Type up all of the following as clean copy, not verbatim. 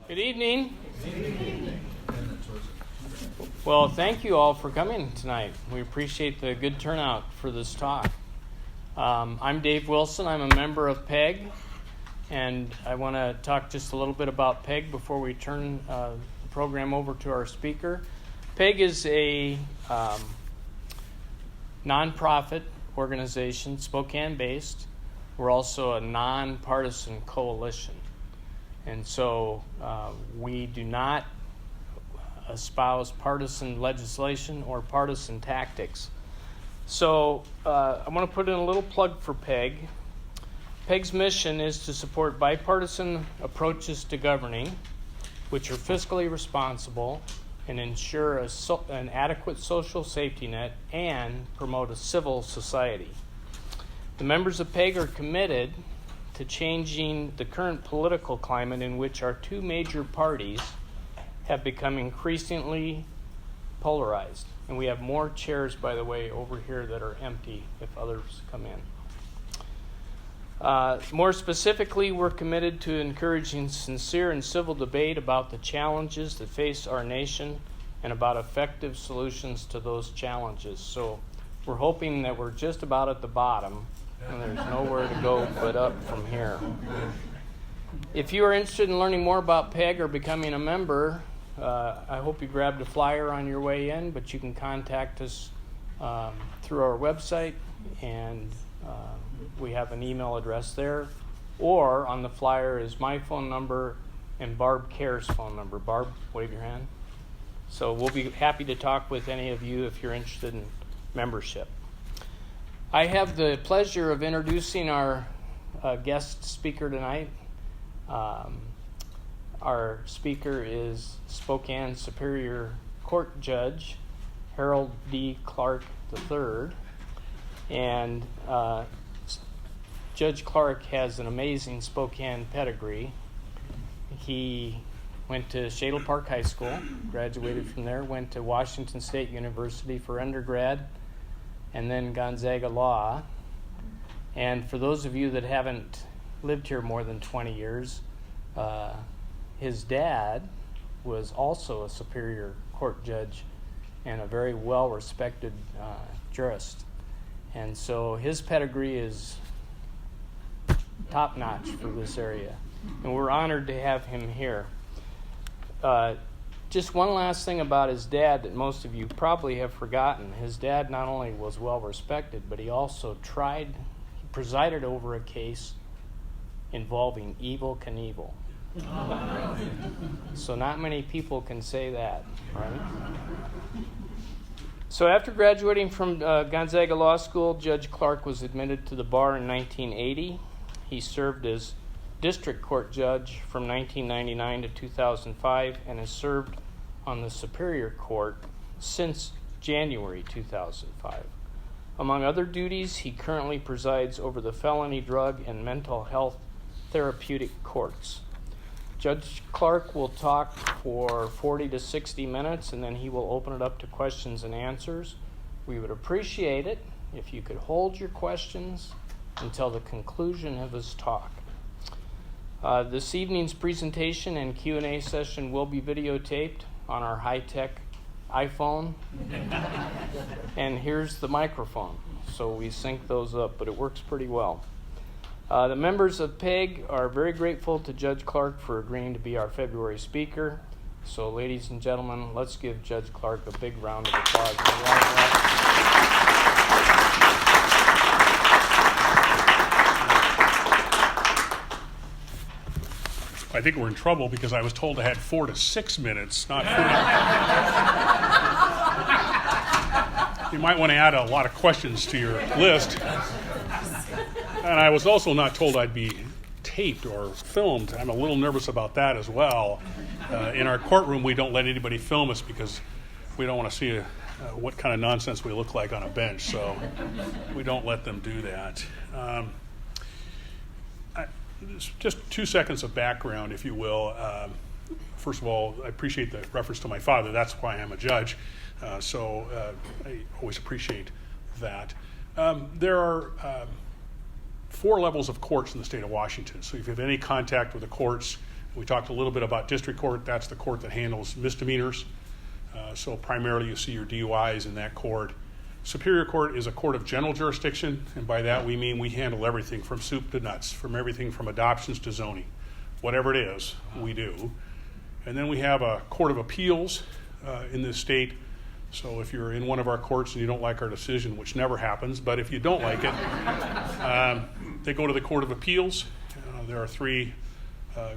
Good evening. Well, thank you all for coming tonight. We appreciate the good turnout for this talk. I'm Dave Wilson. I'm a member of PEG, and I want to talk just a little bit about PEG before we turn the program over to our speaker. PEG is a nonprofit organization, Spokane-based. We're also a nonpartisan coalition. And so we do not espouse partisan legislation or partisan tactics. So I want to put in a little plug for PEG. PEG's mission is to support bipartisan approaches to governing, which are fiscally responsible and ensure an adequate social safety net and promote a civil society. The members of PEG are committed to changing the current political climate in which our two major parties have become increasingly polarized. And we have more chairs, by the way, over here that are empty if others come in. More specifically, we're committed to encouraging sincere and civil debate about the challenges that face our nation and about effective solutions to those challenges. So we're hoping that we're just about at the bottom and there's nowhere to go but up from here. If you are interested in learning more about PEG or becoming a member, I hope you grabbed a flyer on your way in, but you can contact us through our website, and we have an email address there. Or on the flyer is my phone number and Barb Care's phone number. Barb, wave your hand. So we'll be happy to talk with any of you if you're interested in membership. I have the pleasure of introducing our guest speaker tonight. Our speaker is Spokane Superior Court Judge Harold D. Clarke III. And Judge Clarke has an amazing Spokane pedigree. He went to Shadle Park High School, graduated from there, went to Washington State University for undergrad, and then Gonzaga Law. And for those of you that haven't lived here more than 20 years, his dad was also a Superior Court judge and a very well-respected jurist. And so his pedigree is top-notch for this area. And we're honored to have him here. Just one last thing about his dad that most of you probably have forgotten. His dad not only was well-respected, but he also presided over a case involving Evel Knievel. So not many people can say that, right? So after graduating from Gonzaga Law School, Judge Clarke was admitted to the bar in 1980. He served as district court judge from 1999 to 2005 and has served on the Superior Court since January 2005. Among other duties, he currently presides over the Felony Drug and Mental Health Therapeutic Courts. Judge Clarke will talk for 40 to 60 minutes, and then he will open it up to questions and answers. We would appreciate it if you could hold your questions until the conclusion of his talk. This evening's presentation and Q&A session will be videotaped on our high-tech iPhone. And here's the microphone. So we sync those up, but it works pretty well. The members of PEG are very grateful to Judge Clarke for agreeing to be our February speaker. So ladies and gentlemen, let's give Judge Clarke a big round of applause. I think we're in trouble because I was told I had 4 to 6 minutes, not 4. You might want to add a lot of questions to your list. And I was also not told I'd be taped or filmed. I'm a little nervous about that as well. In our courtroom, we don't let anybody film us because we don't want to see what kind of nonsense we look like on a bench. So we don't let them do that. Just 2 seconds of background, if you will. First of all, I appreciate the reference to my father. That's why I'm a judge. So I always appreciate that. There are 4 levels of courts in the state of Washington. So if you have any contact with the courts, We talked a little bit about district court. That's the court that handles misdemeanors. So primarily you see your DUIs in that court. Superior Court is a court of general jurisdiction, and by that we mean we handle everything from soup to nuts, from everything from adoptions to zoning. Whatever it is, we do. And then we have a court of appeals in this state. So if you're in one of our courts and you don't like our decision, which never happens, but if you don't like it, they go to the Court of Appeals. There are three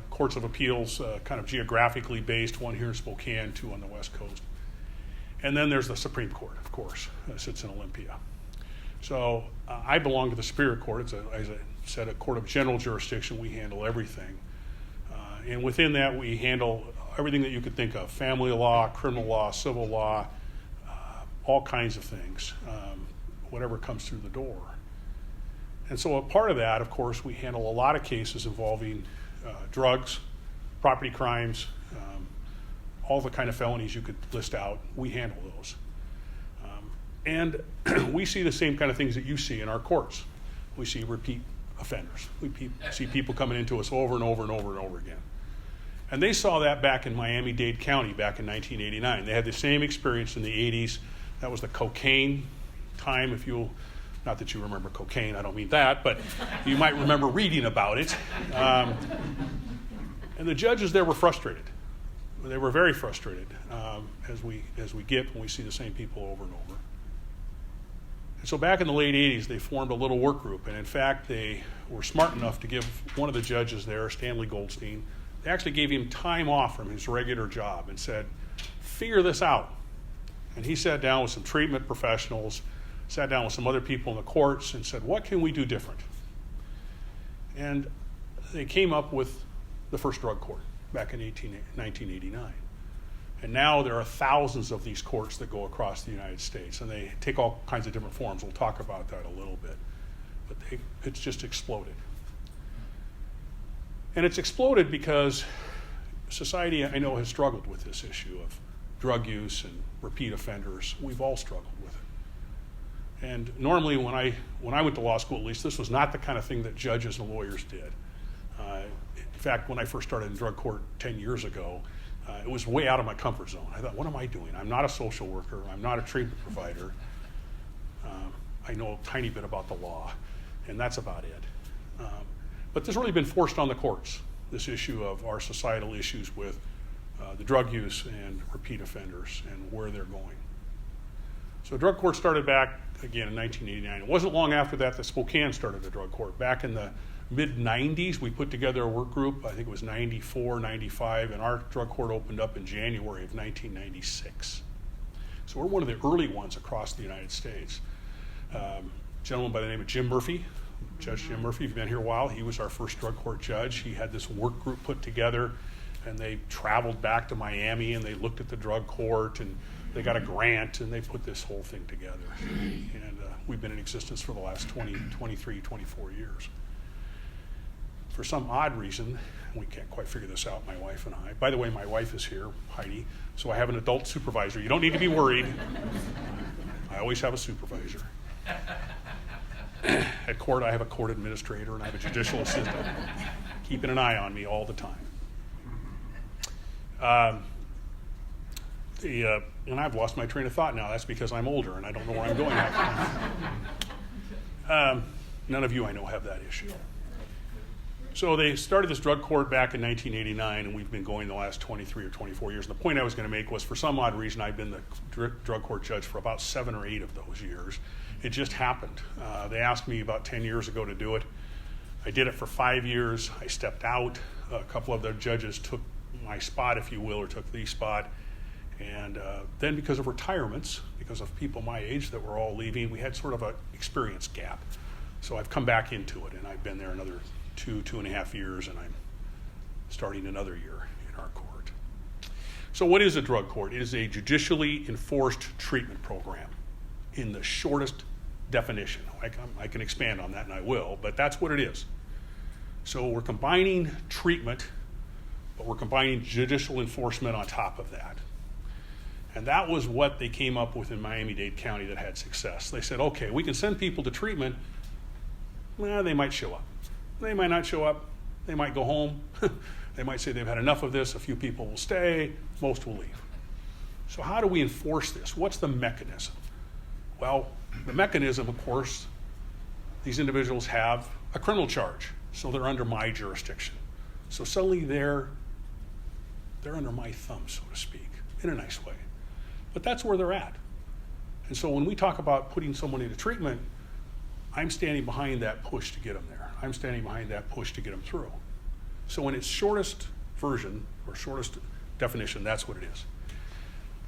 courts of appeals kind of geographically based, one here in Spokane, two on the West Coast. And then there's the Supreme Court, of course, that sits in Olympia. So I belong to the Superior Court. It's, as I said, a court of general jurisdiction. We handle everything. And within that, we handle everything that you could think of: family law, criminal law, civil law, all kinds of things, whatever comes through the door. And so a part of that, of course, we handle a lot of cases involving drugs, property crimes, all the kind of felonies you could list out. We handle those. And we see the same kind of things that you see in our courts. We see repeat offenders. We see people coming into us over and over and over and over again. And they saw that back in Miami-Dade County back in 1989. They had the same experience in the 80s. That was the cocaine time, if you'll, not that you remember cocaine, I don't mean that, but you might remember reading about it. And the judges there were frustrated. They were very frustrated, as we get when we see the same people over and over. And so back in the late 80s, they formed a little work group, and in fact, they were smart enough to give one of the judges there, Stanley Goldstein, they actually gave him time off from his regular job and said, figure this out. And he sat down with some treatment professionals, sat down with some other people in the courts and said, what can we do different? And they came up with the first drug court back in 1989. And now there are thousands of these courts that go across the United States, and they take all kinds of different forms. We'll talk about that a little bit. But it's just exploded. And it's exploded because society, I know, has struggled with this issue of drug use and repeat offenders. We've all struggled with it. And normally when I went to law school, at least, this was not the kind of thing that judges and lawyers did. In fact, when I first started in drug court 10 years ago, it was way out of my comfort zone. I thought, what am I doing? I'm not a social worker. I'm not a treatment provider. I know a tiny bit about the law, and that's about it. But this has really been forced on the courts, this issue of our societal issues with the drug use and repeat offenders and where they're going. So drug court started back, again, in 1989. It wasn't long after that Spokane started a drug court. Back in the mid-90s, we put together a work group. I think it was 94, 95, and our drug court opened up in January of 1996. So we're one of the early ones across the United States. A gentleman by the name of Jim Murphy, Judge Jim Murphy, you've been here a while. He was our first drug court judge. He had this work group put together, and they traveled back to Miami, and they looked at the drug court, and they got a grant, and they put this whole thing together. And we've been in existence for the last 23, 24 years. For some odd reason, we can't quite figure this out, my wife and I. By the way, my wife is here, Heidi, so I have an adult supervisor. You don't need to be worried. I always have a supervisor. At court, I have a court administrator, and I have a judicial assistant keeping an eye on me all the time. And I've lost my train of thought now. That's because I'm older, and I don't know where I'm going at. None of you I know have that issue. So they started this drug court back in 1989, and we've been going the last 23 or 24 years. And the point I was going to make was, for some odd reason, I've been the drug court judge for about 7 or 8 of those years. It just happened. They asked me about 10 years ago to do it. I did it for 5 years. I stepped out. A couple of the judges took my spot, if you will, or took the spot. And then because of retirements, because of people my age that were all leaving, we had sort of an experience gap. So I've come back into it, and I've been there another 2.5 years, and I'm starting another year in our court. So what is a drug court? It is a judicially enforced treatment program in the shortest definition. I can expand on that, and I will, but that's what it is. So we're combining treatment, but we're combining judicial enforcement on top of that. And that was what they came up with in Miami-Dade County that had success. They said, okay, we can send people to treatment. Well, they might show up. They might not show up. They might go home. They might say they've had enough of this, a few people will stay, most will leave. So how do we enforce this? What's the mechanism? Well, the mechanism, of course, these individuals have a criminal charge, so they're under my jurisdiction. So suddenly they're under my thumb, so to speak, in a nice way. But that's where they're at. And so when we talk about putting someone into treatment, I'm standing behind that push to get them there. I'm standing behind that push to get them through. So in its shortest version, or shortest definition, that's what it is.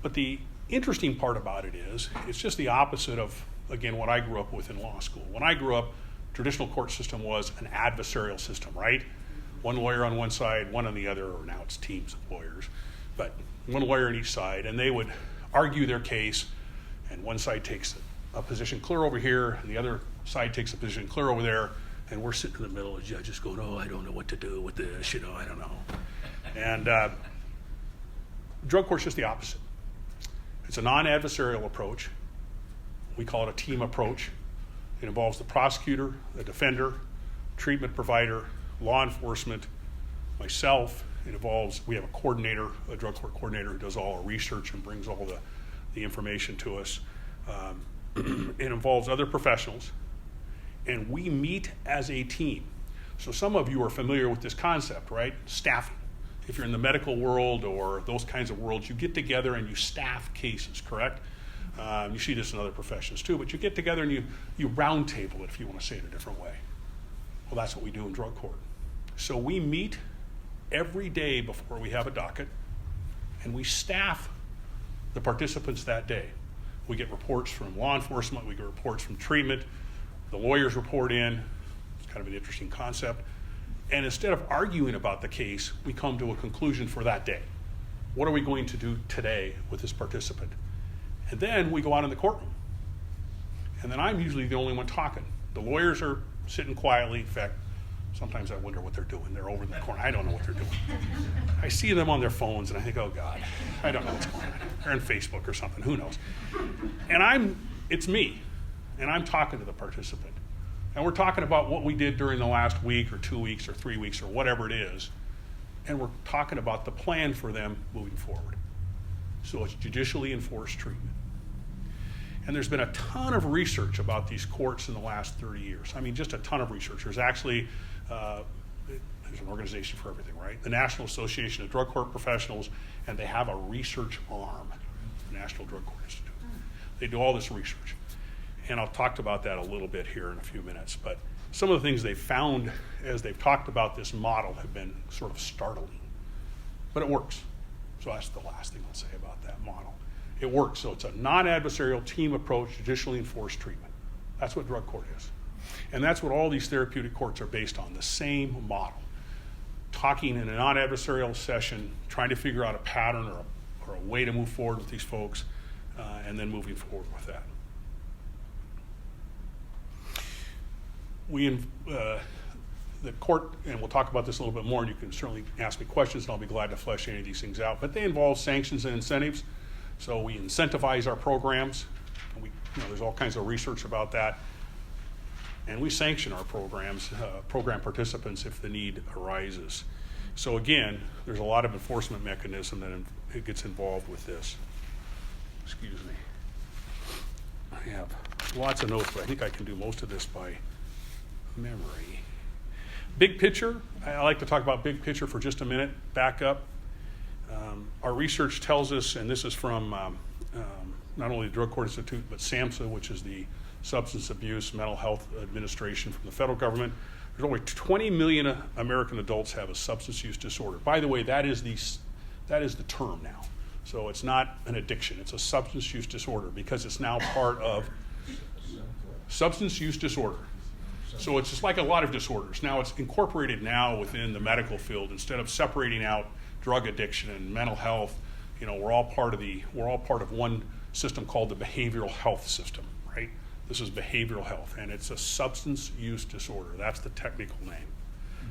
But the interesting part about it is, it's just the opposite of, again, what I grew up with in law school. When I grew up, traditional court system was an adversarial system, right? One lawyer on one side, one on the other, or now it's teams of lawyers, but one lawyer on each side, and they would argue their case, and one side takes a position clear over here, and the other side takes a position clear over there, and we're sitting in the middle, the judges going, oh, I don't know what to do with this, I don't know. And drug court's just the opposite. It's a non-adversarial approach. We call it a team approach. It involves the prosecutor, the defender, treatment provider, law enforcement, myself. It involves, we have a coordinator, a drug court coordinator who does all our research and brings all the information to us. It involves other professionals, and we meet as a team. So some of you are familiar with this concept, right? Staffing. If you're in the medical world or those kinds of worlds, you get together and you staff cases, correct? You see this in other professions too, but you get together and you round table it, if you want to say it a different way. Well, that's what we do in drug court. So we meet every day before we have a docket, and we staff the participants that day. We get reports from law enforcement, we get reports from treatment, the lawyers report in. It's kind of an interesting concept. And instead of arguing about the case, we come to a conclusion for that day. What are we going to do today with this participant? And then we go out in the courtroom. And then I'm usually the only one talking. The lawyers are sitting quietly. In fact, sometimes I wonder what they're doing. They're over in the corner. I don't know what they're doing. I see them on their phones and I think, oh God, I don't know what's going on. They're on Facebook or something, who knows? And it's me, and I'm talking to the participant. And we're talking about what we did during the last week or 2 weeks or 3 weeks or whatever it is. And we're talking about the plan for them moving forward. So it's judicially enforced treatment. And there's been a ton of research about these courts in the last 30 years. I mean, just a ton of research. There's actually, there's an organization for everything, right? The National Association of Drug Court Professionals, and they have a research arm, the National Drug Court Institute. They do all this research. And I'll talk about that a little bit here in a few minutes. But some of the things they found as they've talked about this model have been sort of startling. But it works. So that's the last thing I'll say about that model. It works. So it's a non-adversarial team approach, judicially enforced treatment. That's what drug court is. And that's what all these therapeutic courts are based on, the same model. Talking in a non-adversarial session, trying to figure out a pattern or a way to move forward with these folks, and then moving forward with that. The court, and we'll talk about this a little bit more, and you can certainly ask me questions, and I'll be glad to flesh any of these things out, but they involve sanctions and incentives. So we incentivize our programs. And there's all kinds of research about that. And we sanction our programs, program participants if the need arises. So again, there's a lot of enforcement mechanism that it gets involved with this. Excuse me. I have lots of notes, but I think I can do most of this by memory. Big picture, I like to talk about big picture for just a minute, back up. Our research tells us, and this is from not only the Drug Court Institute, but SAMHSA, which is the Substance Abuse Mental Health Administration from the federal government. There's over 20 million American adults have a substance use disorder. By the way, that is the term now. So it's not an addiction, it's a substance use disorder because it's now part of substance use disorder. So it's just like a lot of disorders. Now it's incorporated now within the medical field instead of separating out drug addiction and mental health. We're all part of one system called the behavioral health system, right? This is behavioral health, and it's a substance use disorder. That's the technical name.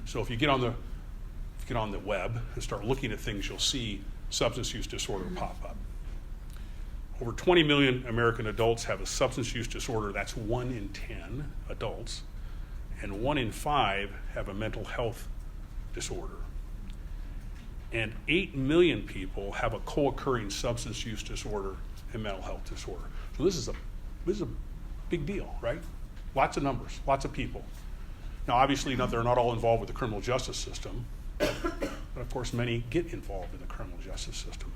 So if you get on the web and start looking at things, you'll see substance use disorder pop up. Over 20 million American adults have a substance use disorder. That's 1 in 10 adults. And 1 in 5 have a mental health disorder. And 8 million people have a co-occurring substance use disorder and mental health disorder. So this is a big deal, right? Lots of numbers, lots of people. Now, obviously, they're not all involved with the criminal justice system, but of course, many get involved in the criminal justice system.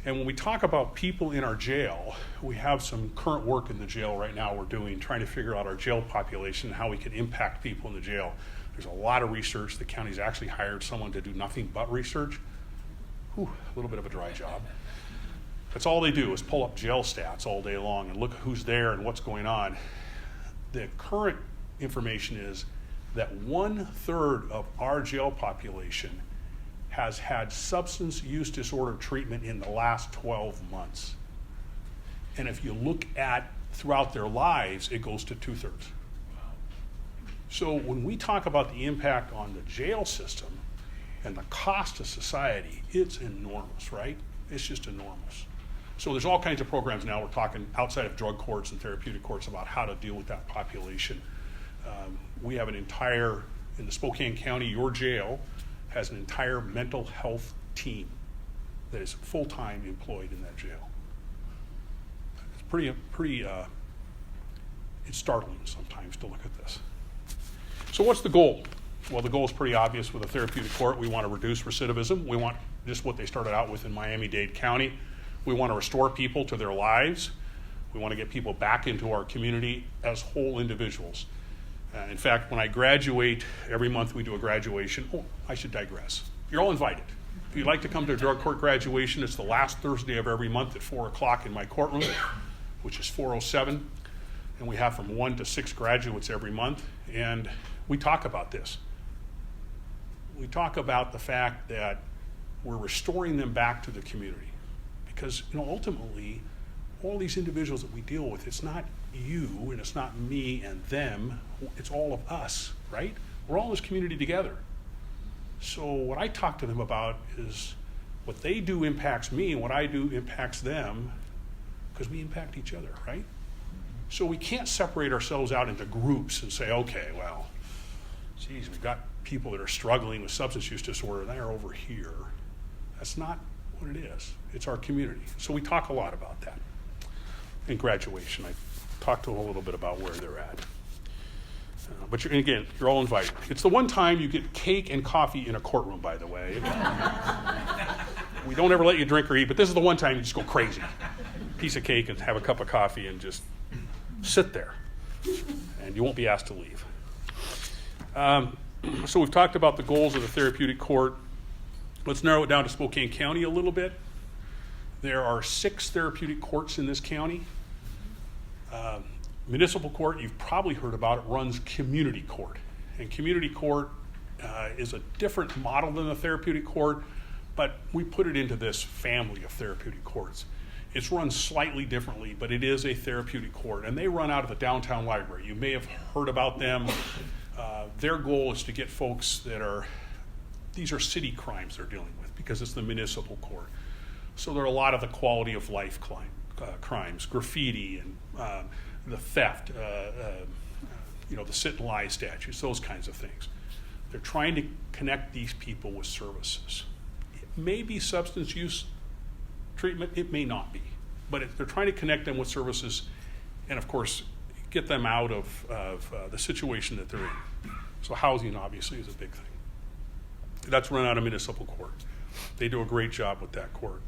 And when we talk about people in our jail, we have some current work in the jail right now we're doing, trying to figure out our jail population and how we can impact people in the jail. There's a lot of research. The county's actually hired someone to do nothing but research. Whew, a little bit of a dry job. That's all they do is pull up jail stats all day long and look at who's there and what's going on. The current information is that 1/3 of our jail population has had substance use disorder treatment in the last 12 months. And if you look at throughout their lives, it goes to 2/3. So when we talk about the impact on the jail system and the cost to society, it's enormous, right? It's just enormous. So there's all kinds of programs now. We're talking outside of drug courts and therapeutic courts about how to deal with that population. We have an entire, in the Spokane County, your jail has an entire mental health team that is full-time employed in that jail. It's it's startling sometimes to look at this. So what's the goal? Well, the goal is pretty obvious with a therapeutic court. We want to reduce recidivism. We want just what they started out with in Miami-Dade County. We want to restore people to their lives. We want to get people back into our community as whole individuals. In fact, when I graduate, every month we do a graduation. Oh, I should digress. You're all invited. If you'd like to come to a drug court graduation, it's the last Thursday of every month at 4 o'clock in my courtroom, which is 407. And we have from 1 to 6 graduates every month. And we talk about this. We talk about the fact that we're restoring them back to the community. Because, ultimately, all these individuals that we deal with, it's not you and it's not me and them, it's all of us, right? We're all in this community together. So what I talk to them about is what they do impacts me and what I do impacts them, because we impact each other, right? So we can't separate ourselves out into groups and say, okay, well, geez, we've got people that are struggling with substance use disorder and they're over here. That's not what it is. It's our community. So we talk a lot about that. In graduation, I talked to them a little bit about where they're at. But you're all invited. It's the one time you get cake and coffee in a courtroom, by the way. We don't ever let you drink or eat, but this is the one time you just go crazy. Piece of cake and have a cup of coffee and just sit there. And you won't be asked to leave. So we've talked about the goals of the therapeutic court. Let's narrow it down to Spokane County a little bit. There are 6 therapeutic courts in this county. Municipal court, you've probably heard about it, runs community court. And community court is a different model than the therapeutic court, but we put it into this family of therapeutic courts. It's run slightly differently, but it is a therapeutic court, and they run out of the downtown library. You may have heard about them. Their goal is to get folks these are city crimes they're dealing with because it's the municipal court. So there are a lot of the quality of life crimes, graffiti and the theft, the sit and lie statutes, those kinds of things. They're trying to connect these people with services. It may be substance use treatment, it may not be, but they're trying to connect them with services and, of course, get them out of the situation that they're in. So housing, obviously, is a big thing. That's run out of municipal court. They do a great job with that court.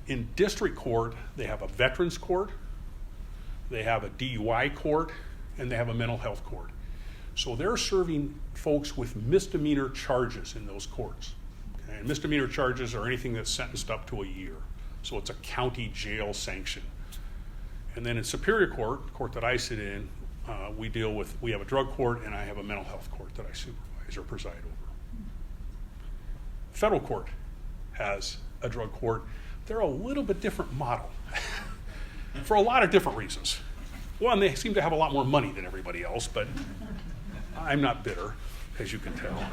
In district court, they have a veterans court, they have a DUI court, and they have a mental health court. So they're serving folks with misdemeanor charges in those courts. Okay? And misdemeanor charges are anything that's sentenced up to a year. So it's a county jail sanction. And then in Superior Court, the court that I sit in, we have a drug court and I have a mental health court that I supervise or preside over. Federal court has a drug court. They're a little bit different model for a lot of different reasons. One, they seem to have a lot more money than everybody else, but I'm not bitter, as you can tell.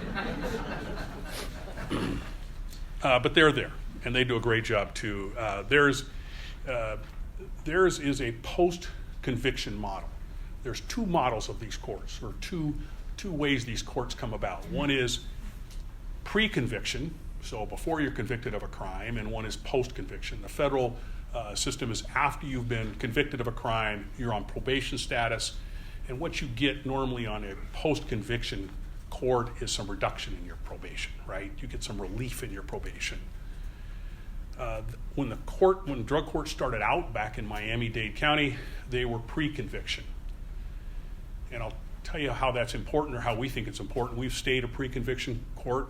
But they're there, and they do a great job too. Theirs is a post-conviction model. There's 2 models of these courts, or two ways these courts come about. One is pre-conviction, so before you're convicted of a crime, and one is post-conviction. The federal system is after you've been convicted of a crime, you're on probation status, and what you get normally on a post-conviction court is some reduction in your probation, right? You get some relief in your probation. When drug court started out back in Miami-Dade County, they were pre-conviction. And I'll tell you how that's important, or how we think it's important. We've stayed a pre-conviction court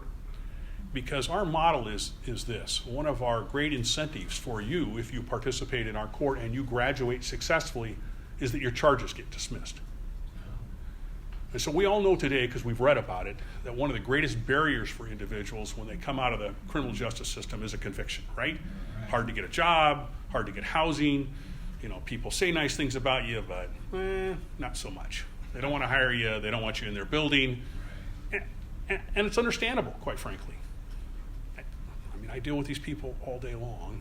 because our model is this. One of our great incentives for you, if you participate in our court and you graduate successfully, is that your charges get dismissed. And so we all know today, because we've read about it, that one of the greatest barriers for individuals when they come out of the criminal justice system is a conviction, right? Hard to get a job, hard to get housing. People say nice things about you, but not so much. They don't want to hire you. They don't want you in their building. And it's understandable, quite frankly. I deal with these people all day long,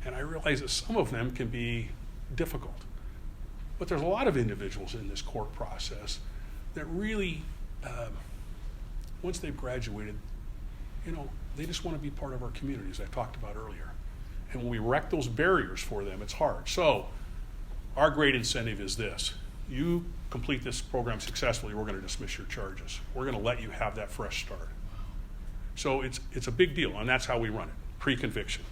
and I realize that some of them can be difficult. But there's a lot of individuals in this court process that really, once they've graduated, they just want to be part of our community, as I talked about earlier. And when we wreck those barriers for them, it's hard. So our great incentive is this. You complete this program successfully, we're going to dismiss your charges. We're going to let you have that fresh start. So it's a big deal, and that's how we run it, pre-conviction.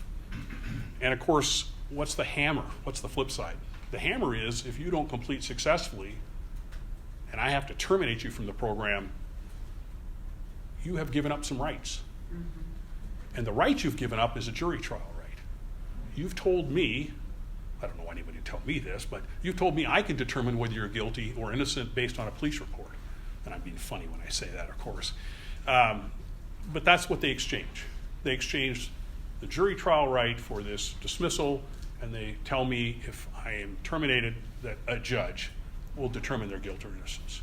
And of course, what's the hammer? What's the flip side? The hammer is, if you don't complete successfully, and I have to terminate you from the program, you have given up some rights. And the right you've given up is a jury trial right. You've told me, I don't know why anybody would tell me this, but you've told me I can determine whether you're guilty or innocent based on a police report. And I'm being funny when I say that, of course. But that's what they exchange. They exchange the jury trial right for this dismissal, and they tell me if I am terminated that a judge will determine their guilt or innocence.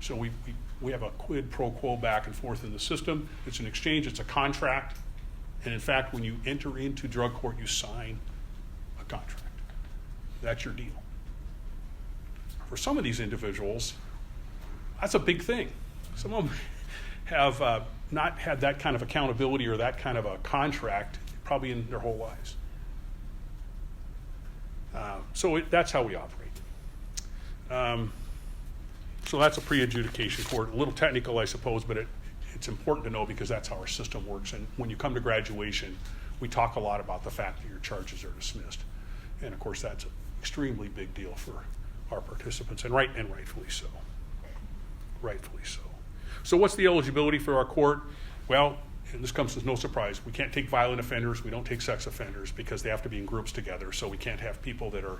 So we have a quid pro quo back and forth in the system. It's an exchange, it's a contract, and in fact, when you enter into drug court, you sign a contract. That's your deal. For some of these individuals, that's a big thing. Some of them have not had that kind of accountability or that kind of a contract probably in their whole lives. So that's how we operate. So that's a pre-adjudication court. A little technical, I suppose, but it's important to know because that's how our system works. And when you come to graduation, we talk a lot about the fact that your charges are dismissed. And of course, that's an extremely big deal for our participants, and rightfully so. Rightfully so. So what's the eligibility for our court? Well, and this comes as no surprise, we can't take violent offenders, we don't take sex offenders because they have to be in groups together, so we can't have people that are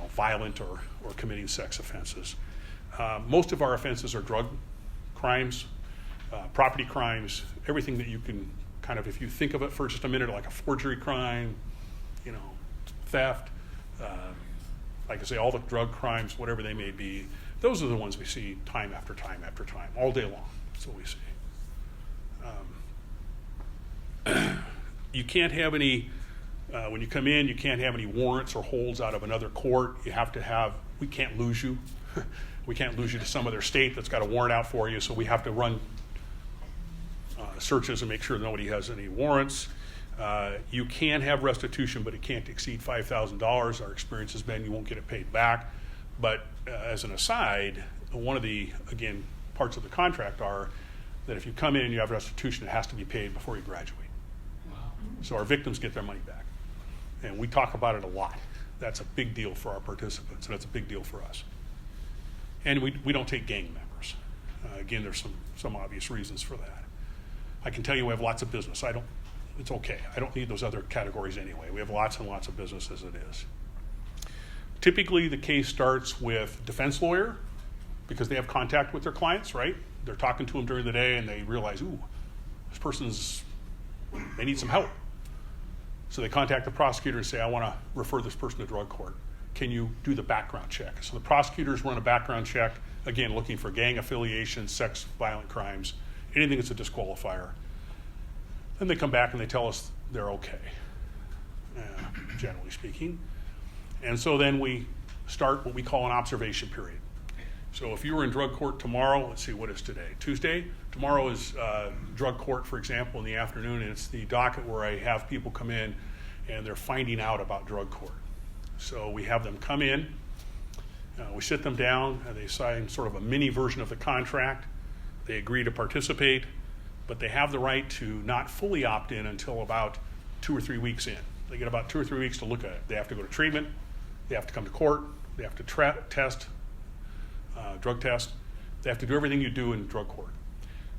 violent or committing sex offenses. Most of our offenses are drug crimes, property crimes, everything that you can kind of, if you think of it for just a minute, like a forgery crime, theft, like I say, all the drug crimes, whatever they may be, those are the ones we see time after time after time, all day long. That's what we see. You can't have any, when you come in, you can't have any warrants or holds out of another court. You have to have, we can't lose you. We can't lose you to some other state that's got a warrant out for you, so we have to run searches and make sure nobody has any warrants. You can have restitution, but it can't exceed $5,000. Our experience has been you won't get it paid back. But as an aside, one of the, again, parts of the contract are that if you come in and you have restitution, it has to be paid before you graduate. Wow. So our victims get their money back. And we talk about it a lot. That's a big deal for our participants, and that's a big deal for us. And we don't take gang members. Again, there's some obvious reasons for that. I can tell you we have lots of business. It's okay. I don't need those other categories anyway. We have lots and lots of business as it is. Typically, the case starts with defense lawyer because they have contact with their clients, right? They're talking to them during the day and they realize, ooh, they need some help. So they contact the prosecutor and say, I want to refer this person to drug court. Can you do the background check? So the prosecutors run a background check, again, looking for gang affiliation, sex, violent crimes, anything that's a disqualifier. Then they come back and they tell us they're okay, generally speaking. And so then we start what we call an observation period. So if you were in drug court tomorrow, let's see, what is today? Tuesday? Tomorrow is drug court, for example, in the afternoon, and it's the docket where I have people come in and they're finding out about drug court. So we have them come in, we sit them down, and they sign sort of a mini version of the contract. They agree to participate, but they have the right to not fully opt in until about 2 or 3 weeks in. They get about 2 or 3 weeks to look at it. They have to go to treatment, they have to come to court, they have to test, drug test. They have to do everything you do in drug court.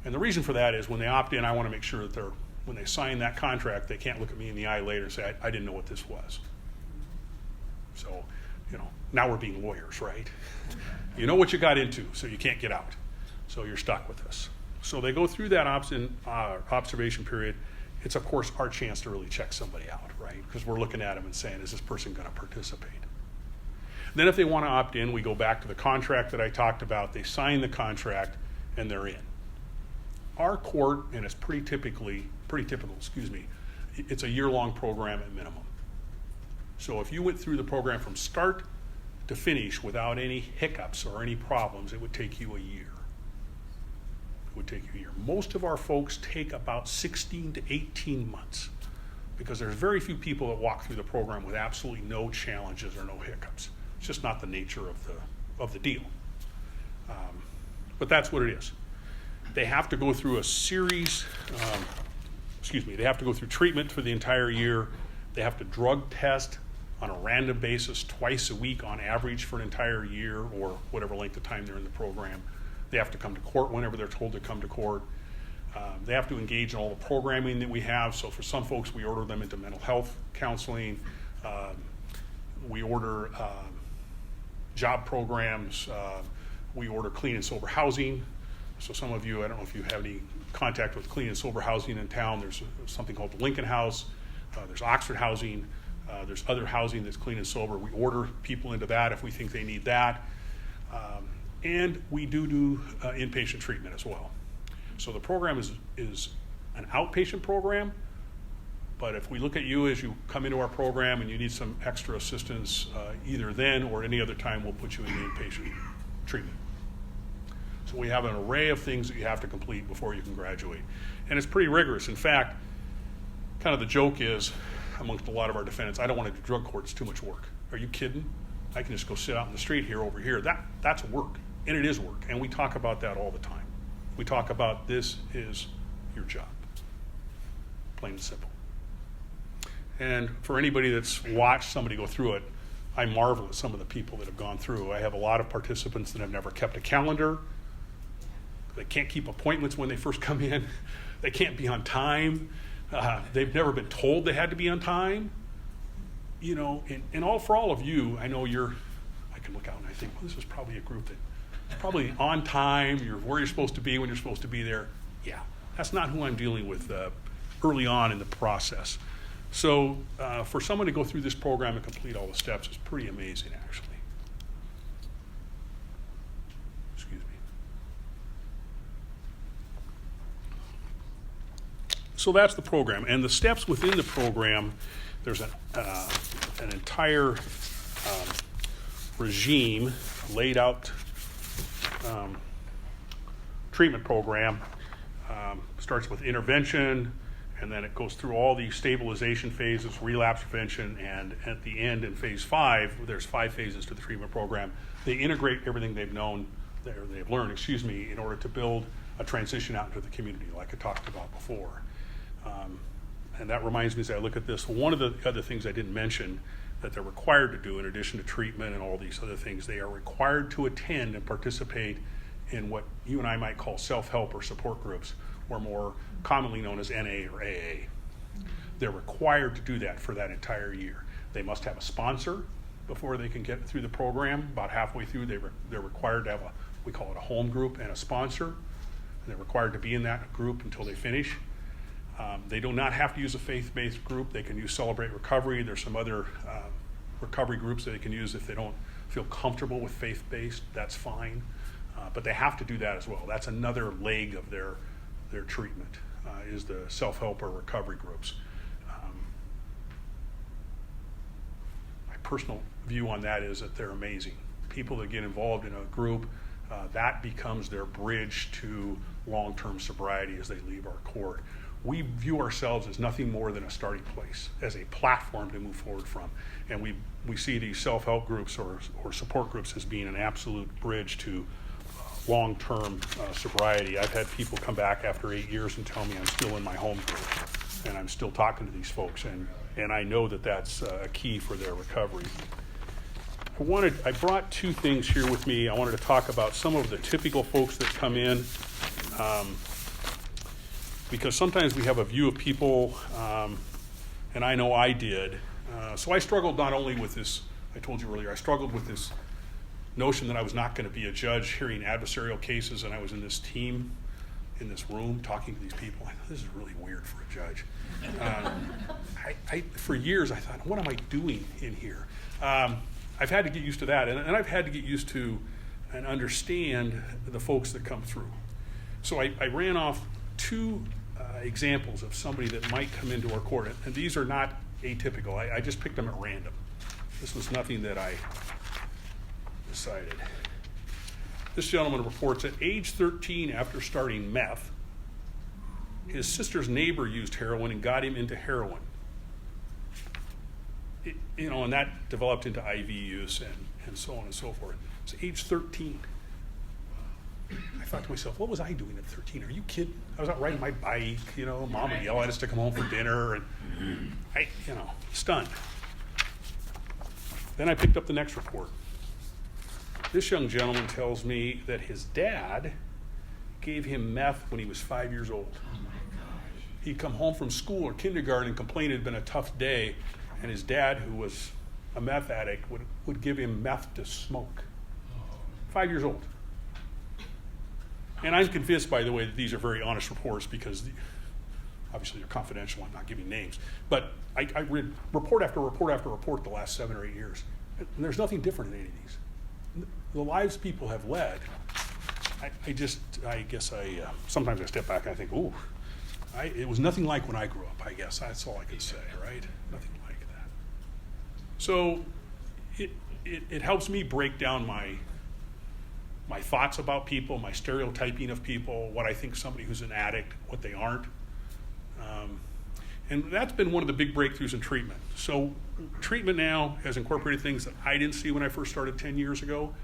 And the reason for that is when they opt in, I want to make sure that when they sign that contract, they can't look at me in the eye later and say, I didn't know what this was. So, now we're being lawyers, right? You know what you got into, so you can't get out. So you're stuck with this. So they go through that observation period. It's, of course, our chance to really check somebody out, right? Because we're looking at them and saying, is this person going to participate? Then if they want to opt in, we go back to the contract that I talked about. They sign the contract, and they're in. Our court, and it's pretty typical, it's a year-long program at minimum. So if you went through the program from start to finish without any hiccups or any problems, it would take you a year. It would take you a year. Most of our folks take about 16 to 18 months because there's very few people that walk through the program with absolutely no challenges or no hiccups. It's just not the nature of the deal. But that's what it is. They have to go through a series, they have to go through treatment for the entire year. They have to drug test on a random basis twice a week on average for an entire year or whatever length of time they're in the program. They have to come to court whenever they're told to come to court. They have to engage in all the programming that we have. So for some folks, we order them into mental health counseling. We order job programs. We order clean and sober housing. So some of you, I don't know if you have any contact with clean and sober housing in town. There's something called the Lincoln House. There's Oxford Housing. There's other housing that's clean and sober. We order people into that if we think they need that. And we do inpatient treatment as well. So the program is an outpatient program, but if we look at you as you come into our program and you need some extra assistance, either then or any other time, we'll put you in the inpatient treatment. So we have an array of things that you have to complete before you can graduate. And it's pretty rigorous. In fact, kind of the joke is, amongst a lot of our defendants, I don't want to do drug court, it's too much work. Are you kidding? I can just go sit out in the street over here. That's work, and it is work. And we talk about that all the time. We talk about this is your job, plain and simple. And for anybody that's watched somebody go through it, I marvel at some of the people that have gone through. I have a lot of participants that have never kept a calendar. They can't keep appointments when they first come in. They can't be on time. They've never been told they had to be on time. And for all of you, I know I can look out and I think, well, this is probably a group that's probably on time. You're where you're supposed to be when you're supposed to be there. Yeah, that's not who I'm dealing with early on in the process. So for someone to go through this program and complete all the steps is pretty amazing, actually. Excuse me. So that's the program. And the steps within the program, there's an entire regime laid out treatment program. Starts with intervention, and then it goes through all the stabilization phases, relapse prevention, and at the end in phase 5, there's 5 phases to the treatment program. They integrate everything they've learned, in order to build a transition out into the community, like I talked about before. And that reminds me, as I look at this, one of the other things I didn't mention that they're required to do in addition to treatment and all these other things, they are required to attend and participate in what you and I might call self-help or support groups, or more commonly known as NA or AA. They're required to do that for that entire year. They must have a sponsor before they can get through the program. About halfway through, they're required to have we call it a home group and a sponsor. And they're required to be in that group until they finish. They do not have to use a faith-based group. They can use Celebrate Recovery. There's some other recovery groups that they can use if they don't feel comfortable with faith-based. That's fine. But they have to do that as well. That's another leg of their treatment, is the self-help or recovery groups. My personal view on that is that they're amazing. People that get involved in a group, that becomes their bridge to long-term sobriety as they leave our court. We view ourselves as nothing more than a starting place, as a platform to move forward from. And we see these self-help groups or support groups as being an absolute bridge to long-term sobriety. I've had people come back after 8 years and tell me I'm still in my home group and I'm still talking to these folks, and I know that that's a key for their recovery. I brought two things here with me. I wanted to talk about some of the typical folks that come in, because sometimes we have a view of people, and I know I did. So I struggled not only with this, I told you earlier, I struggled with this notion that I was not going to be a judge hearing adversarial cases, and I was in this team, in this room, talking to these people. I thought, this is really weird for a judge. For years, I thought, what am I doing in here? I've had to get used to that, and I've had to get used to and understand the folks that come through. So I ran off two examples of somebody that might come into our court, and these are not atypical. I just picked them at random. This was nothing that I decided. This gentleman reports at age 13, after starting meth, his sister's neighbor used heroin and got him into heroin. And that developed into IV use and so on and so forth. It's age 13. I thought to myself, what was I doing at 13? Are you kidding? I was out riding my bike, mom would yell at us to come home for dinner, and I, stunned. Then I picked up the next report. This young gentleman tells me that his dad gave him meth when he was 5 years old. He'd come home from school or kindergarten and complained it had been a tough day, and his dad, who was a meth addict, would give him meth to smoke. 5 years old. And I'm convinced, by the way, that these are very honest reports because obviously they're confidential. I'm not giving names. But I read report after report after report the last 7 or 8 years. And there's nothing different in any of these. The lives people have led, sometimes I step back and I think, ooh, it was nothing like when I grew up, I guess. That's all I can say, right? Nothing like that. So it helps me break down my thoughts about people, my stereotyping of people, what I think somebody who's an addict, what they aren't. And that's been one of the big breakthroughs in treatment. So treatment now has incorporated things that I didn't see when I first started 10 years ago.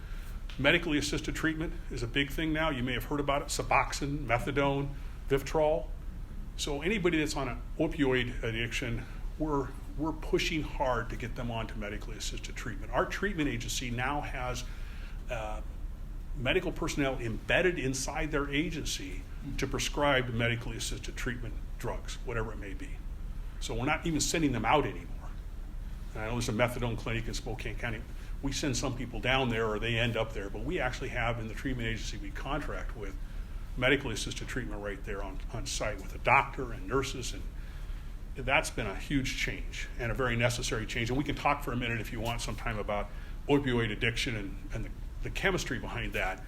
Medically assisted treatment is a big thing now. You may have heard about it: Suboxone, methadone, Vivitrol. So anybody that's on an opioid addiction, we're pushing hard to get them onto medically assisted treatment. Our treatment agency now has medical personnel embedded inside their agency to prescribe medically assisted treatment drugs, whatever it may be. So we're not even sending them out anymore. And I know there's a methadone clinic in Spokane County. We send some people down there or they end up there, but we actually have in the treatment agency we contract with medically assisted treatment right there on site with a doctor and nurses, and that's been a huge change and a very necessary change. And we can talk for a minute if you want sometime about opioid addiction and the chemistry behind that.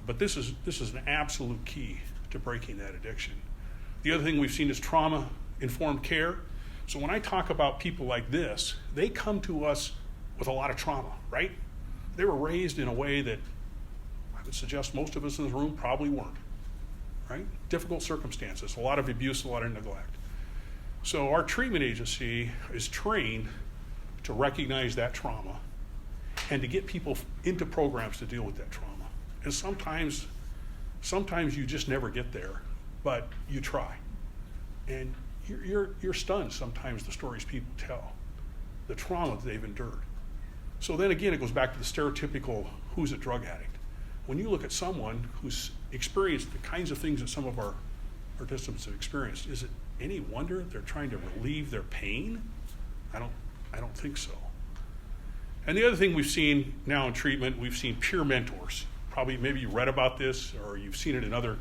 But this is an absolute key to breaking that addiction. The other thing we've seen is trauma-informed care. So when I talk about people like this, they come to us with a lot of trauma, right? They were raised in a way that I would suggest most of us in this room probably weren't, right? Difficult circumstances, a lot of abuse, a lot of neglect. So our treatment agency is trained to recognize that trauma and to get people into programs to deal with that trauma. And sometimes you just never get there, but you try. And you're stunned sometimes the stories people tell, the trauma that they've endured. So then again, it goes back to the stereotypical who's a drug addict. When you look at someone who's experienced the kinds of things that some of our participants have experienced, is it any wonder they're trying to relieve their pain? I don't think so. And the other thing we've seen now in treatment, we've seen peer mentors. Probably maybe you read about this or you've seen it in other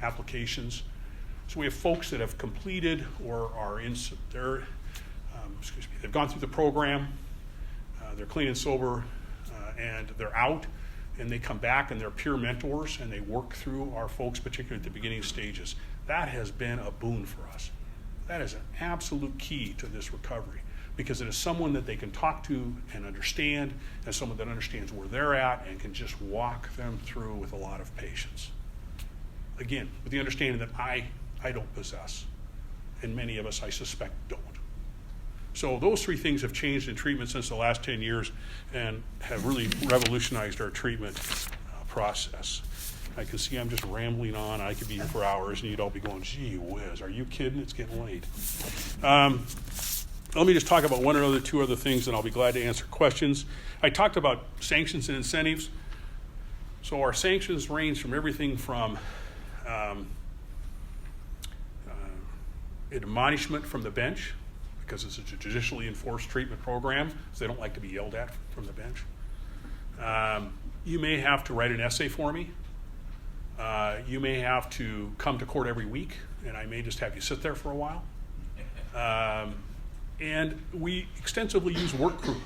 applications. So we have folks that have completed or are in, they've gone through the program, they're clean and sober, and they're out, and they come back and they're peer mentors and they work through our folks, particularly at the beginning stages. That has been a boon for us. That is an absolute key to this recovery. because it is someone that they can talk to and understand, and someone that understands where they're at and can just walk them through with a lot of patience. Again, with the understanding that I don't possess, and many of us, I suspect, don't. So those three things have changed in treatment since the last 10 years and have really revolutionized our treatment process. I can see I'm just rambling on. I could be here for hours, and you'd all be going, gee whiz, are you kidding? It's getting late. Let me just talk about two other things, and I'll be glad to answer questions. I talked about sanctions and incentives. So our sanctions range from everything from admonishment from the bench, because it's a judicially enforced treatment program, so they don't like to be yelled at from the bench. You may have to write an essay for me. You may have to come to court every week, and I may just have you sit there for a while. And we extensively use work crew.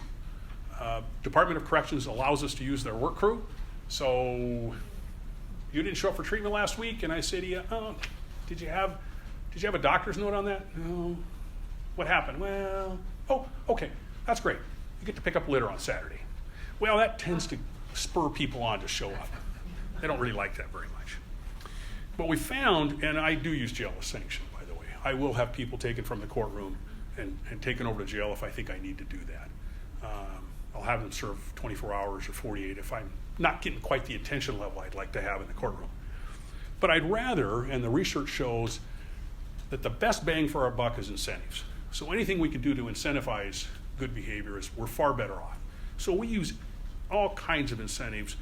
Department of Corrections allows us to use their work crew. So you didn't show up for treatment last week, and I say to you, oh, did you have a doctor's note on that? No. What happened? Well, oh, okay, that's great. You get to pick up litter on Saturday. Well, that tends to spur people on to show up. They don't really like that very much. But we found, and I do use jail as sanction, by the way. I will have people taken from the courtroom and taken over to jail if I think I need to do that. I'll have them serve 24 hours or 48 if I'm not getting quite the attention level I'd like to have in the courtroom. But I'd rather, and the research shows, that the best bang for our buck is incentives. So anything we can do to incentivize good behavior is we're far better off. So we use all kinds of incentives,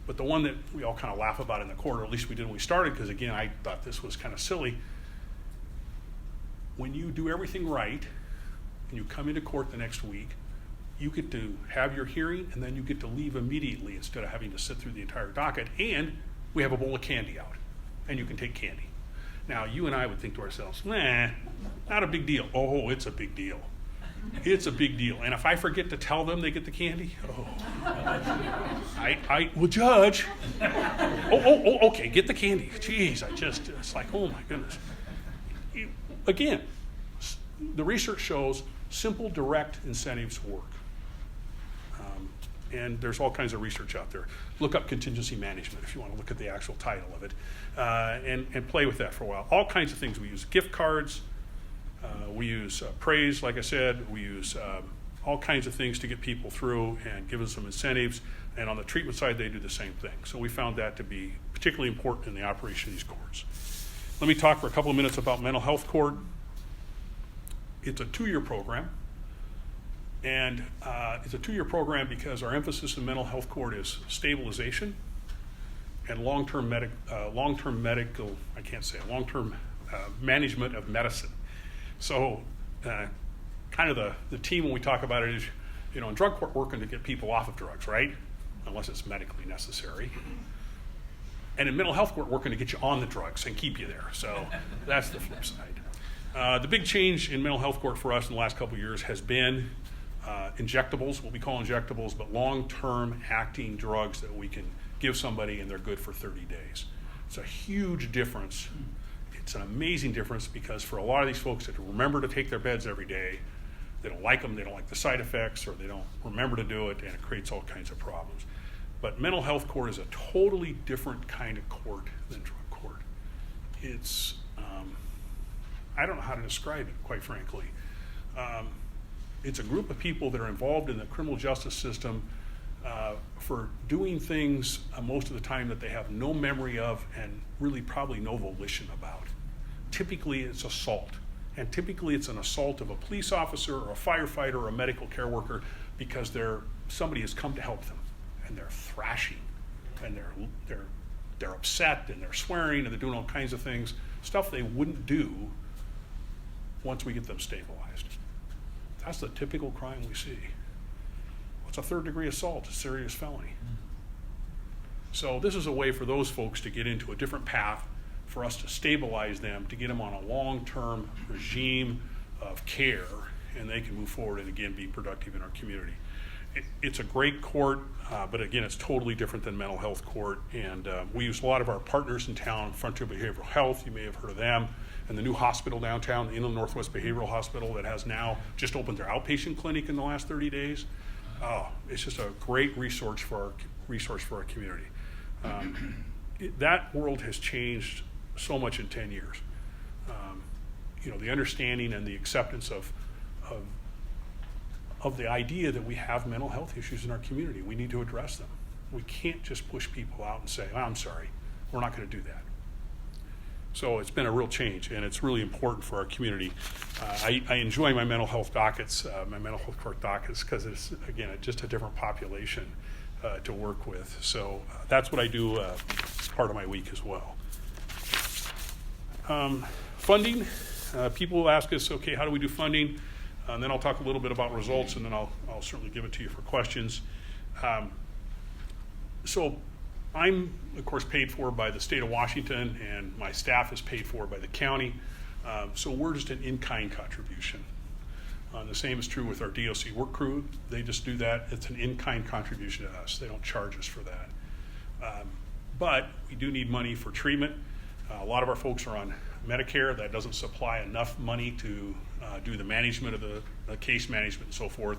but the one that we all kind of laugh about in the court, or at least we did when we started, because again, I thought this was kind of silly. When you do everything right, and you come into court the next week, you get to have your hearing, and then you get to leave immediately instead of having to sit through the entire docket, and we have a bowl of candy out, and you can take candy. Now, you and I would think to ourselves, nah, not a big deal. Oh, it's a big deal. It's a big deal. And if I forget to tell them they get the candy, I will judge. Okay, get the candy. Jeez, it's like, oh my goodness. Again, the research shows simple, direct incentives work. And there's all kinds of research out there. Look up contingency management if you want to look at the actual title of it, and play with that for a while. All kinds of things we use. Gift cards, we use praise, like I said. We use all kinds of things to get people through and give us some incentives. And on the treatment side, they do the same thing. So we found that to be particularly important in the operation of these courts. Let me talk for a couple of minutes about mental health court. It's a 2-year program. And it's a 2-year program because our emphasis in mental health court is stabilization and long-term management of medicine. So kind of the team when we talk about it is, in drug court, working to get people off of drugs, right? Unless it's medically necessary. And in mental health court, working to get you on the drugs and keep you there. So that's the flip side. The big change in mental health court for us in the last couple of years has been injectables, what we call injectables, but long-term acting drugs that we can give somebody and they're good for 30 days. It's a huge difference. It's an amazing difference because for a lot of these folks that remember to take their meds every day, they don't like them, they don't like the side effects, or they don't remember to do it, and it creates all kinds of problems. But mental health court is a totally different kind of court than drug court. It's, I don't know how to describe it, quite frankly. It's a group of people that are involved in the criminal justice system for doing things most of the time that they have no memory of and really probably no volition about. Typically it's assault, and typically it's an assault of a police officer or a firefighter or a medical care worker because somebody has come to help them, and they're thrashing, and they're upset, and they're swearing, and they're doing all kinds of things, stuff they wouldn't do once we get them stabilized. That's the typical crime we see. What's a 3rd-degree assault? A serious felony. So this is a way for those folks to get into a different path, for us to stabilize them, to get them on a long-term regime of care, and they can move forward and again be productive in our community. It's a great court, but again, it's totally different than mental health court. And we use a lot of our partners in town, Frontier Behavioral Health. You may have heard of them. and the new hospital downtown, the Inland Northwest Behavioral Hospital, that has now just opened their outpatient clinic in the last 30 days. Oh, it's just a great resource for our community. That world has changed so much in 10 years. The understanding and the acceptance of the idea that we have mental health issues in our community. We need to address them. We can't just push people out and say, I'm sorry, we're not going to do that. So it's been a real change, and it's really important for our community. I enjoy my mental health dockets, my mental health court dockets, because it's, again, just a different population to work with. So that's what I do as part of my week as well. Funding. People will ask us, okay, how do we do funding? And then I'll talk a little bit about results, and then I'll certainly give it to you for questions. So I'm, of course, paid for by the state of Washington, and my staff is paid for by the county. So we're just an in-kind contribution. The same is true with our DOC work crew. They just do that. It's an in-kind contribution to us. They don't charge us for that. But we do need money for treatment. A lot of our folks are on Medicare. That doesn't supply enough money to do the management of the case management and so forth.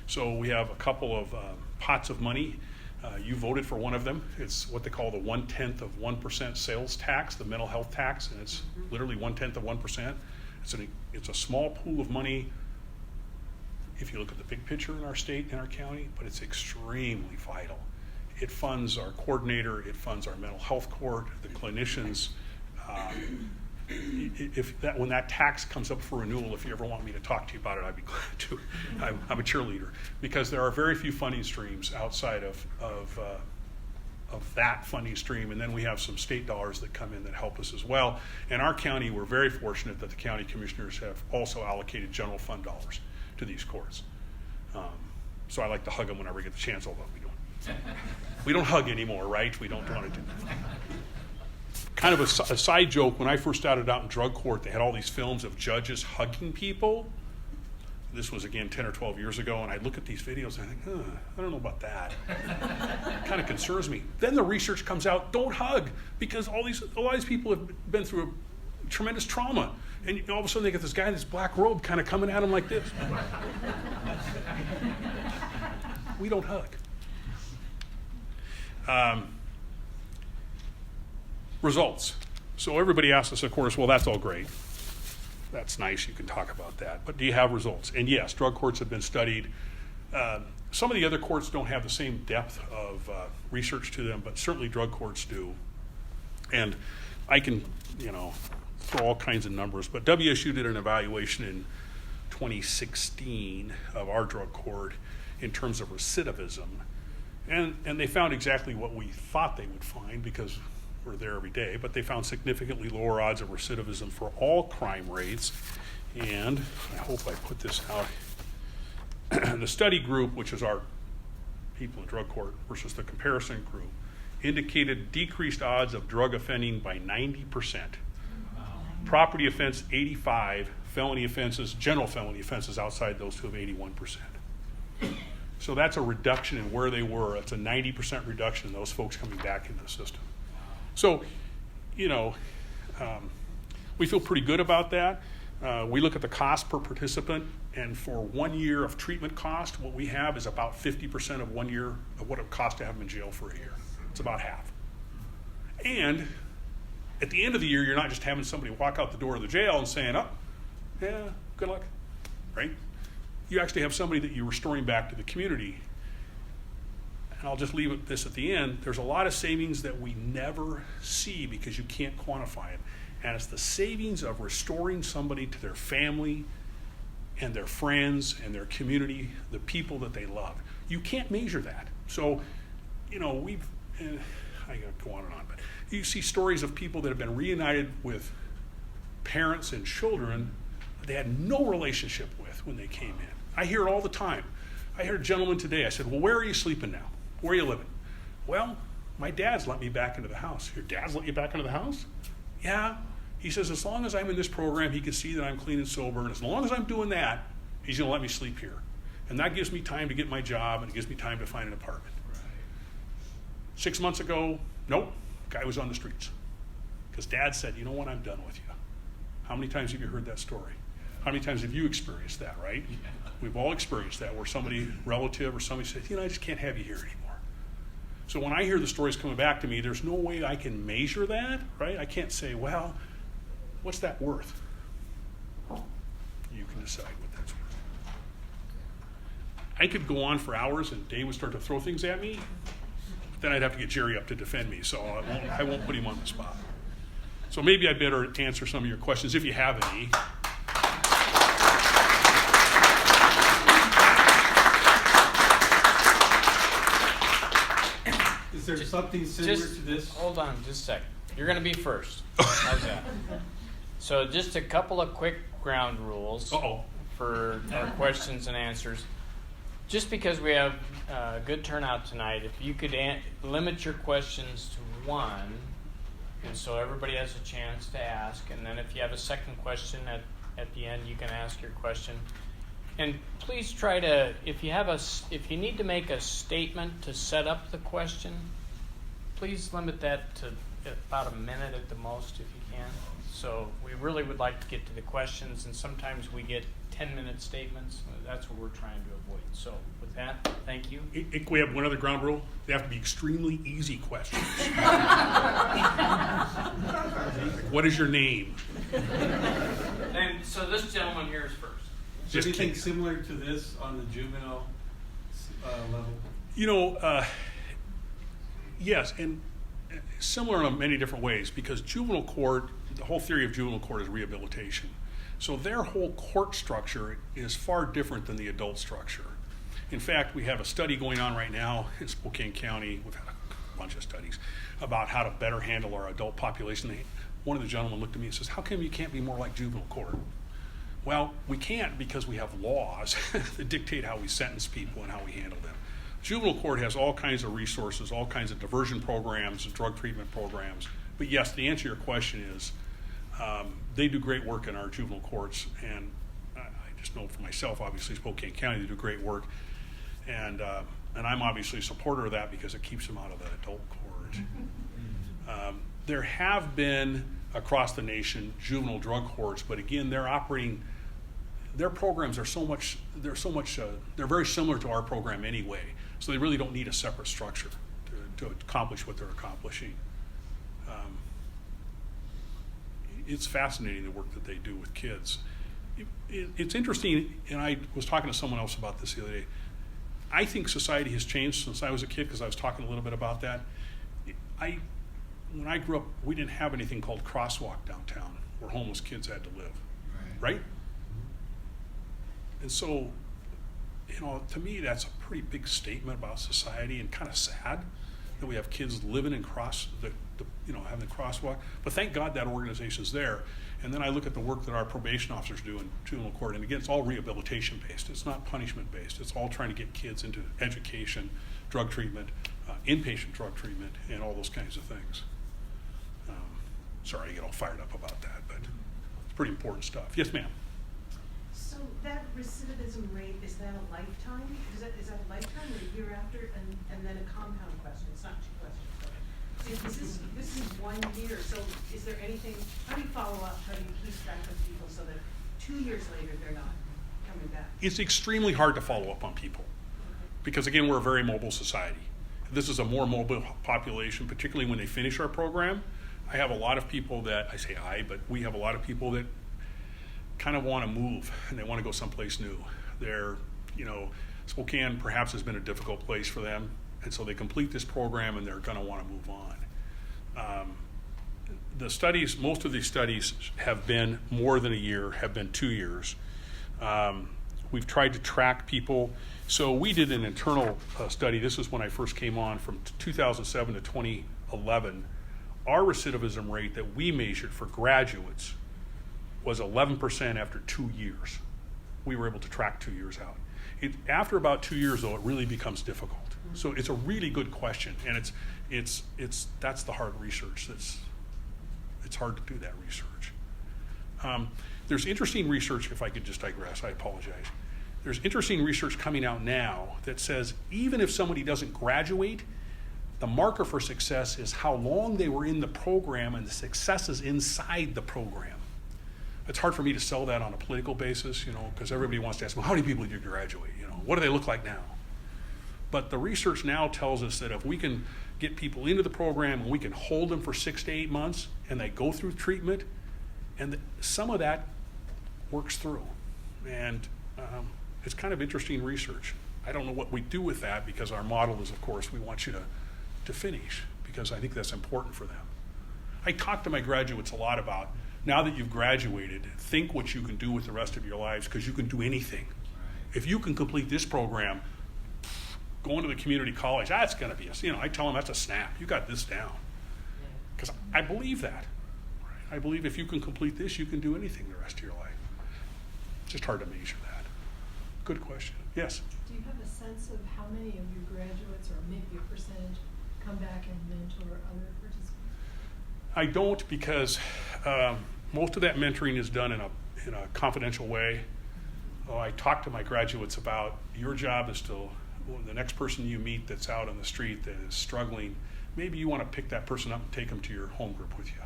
So we have a couple of pots of money. You voted for one of them. It's what they call the 1/10 of 1% sales tax, the mental health tax, and it's literally 1/10 of 1%. It's a small pool of money if you look at the big picture in our state and our county, but it's extremely vital. It funds our coordinator, it funds our mental health court, the clinicians. When that tax comes up for renewal, if you ever want me to talk to you about it, I'd be glad to. I'm a cheerleader, because there are very few funding streams outside of that funding stream, and then we have some state dollars that come in that help us as well. In our county, we're very fortunate that the county commissioners have also allocated general fund dollars to these courts. So I like to hug them whenever I get the chance, although we don't hug anymore, right? We don't want to do that. Kind of a side joke, when I first started out in drug court, they had all these films of judges hugging people. This was, again, 10 or 12 years ago, and I look at these videos and I think, I don't know about that. It kind of concerns me. Then the research comes out, don't hug, because a lot of these people have been through a tremendous trauma, and all of a sudden they get this guy in this black robe kind of coming at them like this. We don't hug. Results. So everybody asks us, of course, well, that's all great. That's nice, you can talk about that. But do you have results? And yes, drug courts have been studied. Some of the other courts don't have the same depth of research to them, but certainly drug courts do. And I can, throw all kinds of numbers, but WSU did an evaluation in 2016 of our drug court in terms of recidivism. And they found exactly what we thought they would find, because we're there every day, but they found significantly lower odds of recidivism for all crime rates. And I hope I put this out. The study group, which is our people in drug court versus the comparison group, indicated decreased odds of drug offending by 90%. Wow. Property offense 85, felony offenses, general felony offenses outside those two of 81%. So that's a reduction in where they were. It's a 90% reduction in those folks coming back into the system. So, we feel pretty good about that. We look at the cost per participant, and for 1 year of treatment cost, what we have is about 50% of 1 year of what it costs to have them in jail for a year. It's about half. And at the end of the year, you're not just having somebody walk out the door of the jail and saying, good luck, right? You actually have somebody that you're restoring back to the community. And I'll just leave this at the end. There's a lot of savings that we never see because you can't quantify it. And it's the savings of restoring somebody to their family and their friends and their community, the people that they love. You can't measure that. So, I got to go on and on, but you see stories of people that have been reunited with parents and children that they had no relationship with when they came in. I hear it all the time. I heard a gentleman today, I said, well, where are you sleeping now? Where are you living? Well, my dad's let me back into the house. Your dad's let you back into the house? Yeah. He says, as long as I'm in this program, he can see that I'm clean and sober, and as long as I'm doing that, he's going to let me sleep here. And that gives me time to get my job, and it gives me time to find an apartment. Right. 6 months ago, nope, guy was on the streets. Because dad said, you know what, I'm done with you. How many times have you heard that story? How many times have you experienced that, right? We've all experienced that, where somebody, relative or somebody says, I just can't have you here anymore. So when I hear the stories coming back to me, there's no way I can measure that, right? I can't say, well, what's that worth? You can decide what that's worth. I could go on for hours and Dave would start to throw things at me. Then I'd have to get Jerry up to defend me, so I won't put him on the spot. So maybe I better answer some of your questions if you have any. Is there something similar to this? Hold on just a second. You're going to be first. How's that? So just a couple of quick ground rules for our questions and answers. Just because we have a good turnout tonight, if you could limit your questions to one, and so everybody has a chance to ask, and then if you have a second question at the end, you can ask your question. And please try to, if you need to make a statement to set up the question, please limit that to about a minute at the most if you can. So we really would like to get to the questions, and sometimes we get 10-minute statements. That's what we're trying to avoid. So with that, thank you. We have one other ground rule. They have to be extremely easy questions. What is your name? And so this gentleman here is first. Is there anything similar to this on the juvenile level? Yes, and similar in many different ways, because juvenile court, the whole theory of juvenile court is rehabilitation. So their whole court structure is far different than the adult structure. In fact, we have a study going on right now in Spokane County. We've had a bunch of studies about how to better handle our adult population. One of the gentlemen looked at me and says, how come you can't be more like juvenile court? Well, we can't because we have laws that dictate how we sentence people and how we handle them. Juvenile court has all kinds of resources, all kinds of diversion programs and drug treatment programs. But yes, the answer to your question is they do great work in our juvenile courts, and I just know for myself, obviously, Spokane County, they do great work. And I'm obviously a supporter of that because it keeps them out of the adult court. There have been, across the nation, juvenile drug courts, but again, their programs are they're very similar to our program anyway, so they really don't need a separate structure to accomplish what they're accomplishing. It's fascinating the work that they do with kids. It's interesting, and I was talking to someone else about this the other day. I think society has changed since I was a kid, because I was talking a little bit about that. When I grew up, we didn't have anything called crosswalk downtown where homeless kids had to live, right? And so, to me, that's a pretty big statement about society, and kind of sad that we have kids living in having the crosswalk. But thank God that organization's there. And then I look at the work that our probation officers do in juvenile court, and again, it's all rehabilitation based. It's not punishment based. It's all trying to get kids into education, drug treatment, inpatient drug treatment, and all those kinds of things. Sorry, I get all fired up about that, but it's pretty important stuff. Yes, ma'am. So that recidivism rate, is that a lifetime? Is that a lifetime or a year after? And then a compound question. It's not two questions. This is 1 year. So is there anything? How do you follow up? How do you keep track of people so that 2 years later they're not coming back? It's extremely hard to follow up on people because, again, we're a very mobile society. This is a more mobile population, particularly when they finish our program. I have a lot of people that, but we have a lot of people that kind of want to move and they want to go someplace new. Spokane perhaps has been a difficult place for them, and so they complete this program and they're going to want to move on. Most of these studies have been more than a year, have been 2 years. We've tried to track people. So we did an internal study. This is when I first came on, from 2007 to 2011. Our recidivism rate that we measured for graduates was 11% after 2 years. We were able to track 2 years out. After about 2 years, though, it really becomes difficult. So it's a really good question, and that's the hard research. It's hard to do that research. There's interesting research, if I could just digress, I apologize. There's interesting research coming out now that says even if somebody doesn't graduate, the marker for success is how long they were in the program and the successes inside the program. it's hard for me to sell that on a political basis, because everybody wants to ask, well, how many people did you graduate? What do they look like now? But the research now tells us that if we can get people into the program and we can hold them for 6 to 8 months and they go through treatment, and some of that works through. And it's kind of interesting research. I don't know what we do with that, because our model is, of course, we want you to finish, because I think that's important for them. I talk to my graduates a lot about, now that you've graduated, think what you can do with the rest of your lives, because you can do anything. If you can complete this program, going to the community college, that's going to be I tell them that's a snap. You got this down. Because I believe that. Right? I believe if you can complete this, you can do anything the rest of your life. It's just hard to measure that. Good question. Yes? Do you have a sense of how many of your graduates, or maybe a percentage, come back and mentor other participants? I don't, because most of that mentoring is done in a confidential way. I talk to my graduates about, your job is to, the next person you meet that's out on the street that is struggling, maybe you want to pick that person up and take them to your home group with you.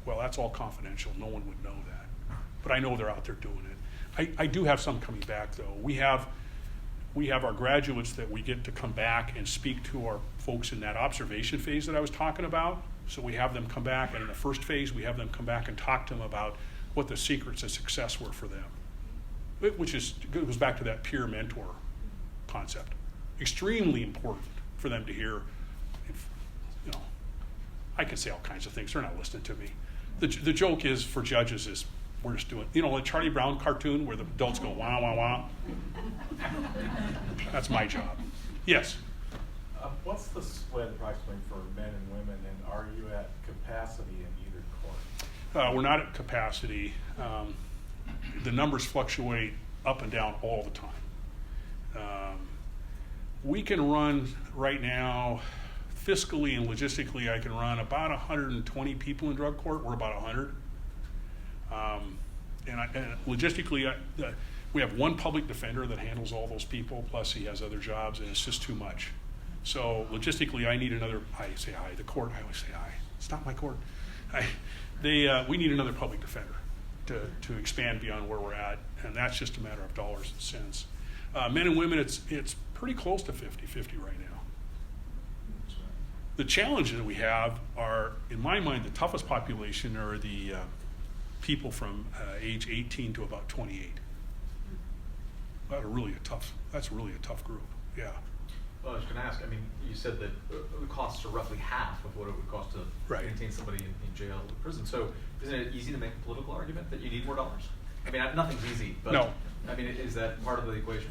Well, that's all confidential. No one would know that. But I know they're out there doing it. I do have some coming back, though. We have our graduates that we get to come back and speak to our folks in that observation phase that I was talking about. So we have them come back, and in the first phase, we have them come back and talk to them about what the secrets of success were for them. Which goes back to that peer mentor concept. Extremely important for them to hear. I can say all kinds of things. They're not listening to me. The joke is, for judges, is we're just doing, like Charlie Brown cartoon where the adults go, wah, wah, wah. That's my job. Yes? What's the split approximately for men and women, and are you at capacity in either court? We're not at capacity. The numbers fluctuate up and down all the time. We can run right now, fiscally and logistically, I can run about 120 people in drug court. We're about 100. And logistically, we have one public defender that handles all those people, plus he has other jobs, and it's just too much. So logistically, I need another, I say I, the court, I always say I. It's not my court. We need another public defender to expand beyond where we're at, and that's just a matter of dollars and cents. Men and women, it's pretty close to 50-50 right now. The challenges that we have are, in my mind, the toughest population are the people from age 18 to about 28. That's really a tough group, yeah. Well, I was going to ask, you said that the costs are roughly half of what it would cost to maintain somebody in jail or prison. So isn't it easy to make a political argument that you need more dollars? Nothing's easy, but no. Is that part of the equation?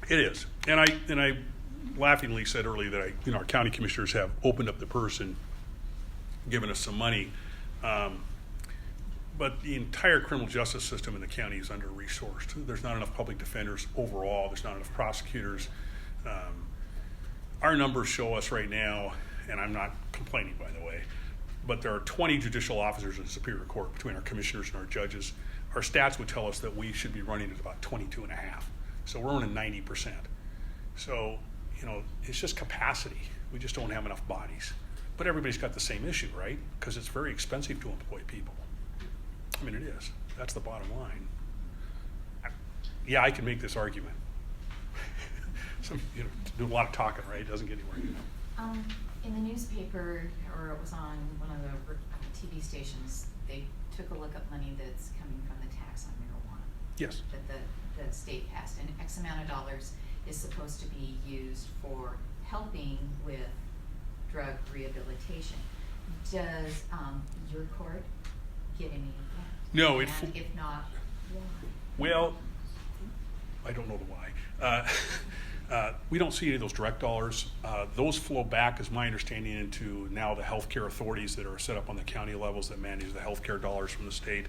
It is. And I laughingly said earlier that our county commissioners have opened up the purse and given us some money. But the entire criminal justice system in the county is under-resourced. There's not enough public defenders overall. There's not enough prosecutors. Our numbers show us right now, and I'm not complaining, by the way, but there are 20 judicial officers in the Superior Court between our commissioners and our judges. Our stats would tell us that we should be running at about 22.5. So we're running 90%. So, it's just capacity. We just don't have enough bodies. But everybody's got the same issue, right? Because it's very expensive to employ people. It is. That's the bottom line. Yeah, I can make this argument. Do a lot of talking, right? It doesn't get anywhere. In the newspaper, or it was on one of the TV stations, they took a look at money that's coming from the tax on marijuana. Yes. That the state passed, and X amount of dollars is supposed to be used for helping with drug rehabilitation. Does your court get any of that? No. And if not, why? Well, I don't know the why. We don't see any of those direct dollars. Those flow back, is my understanding, into now the healthcare authorities that are set up on the county levels that manage the healthcare dollars from the state,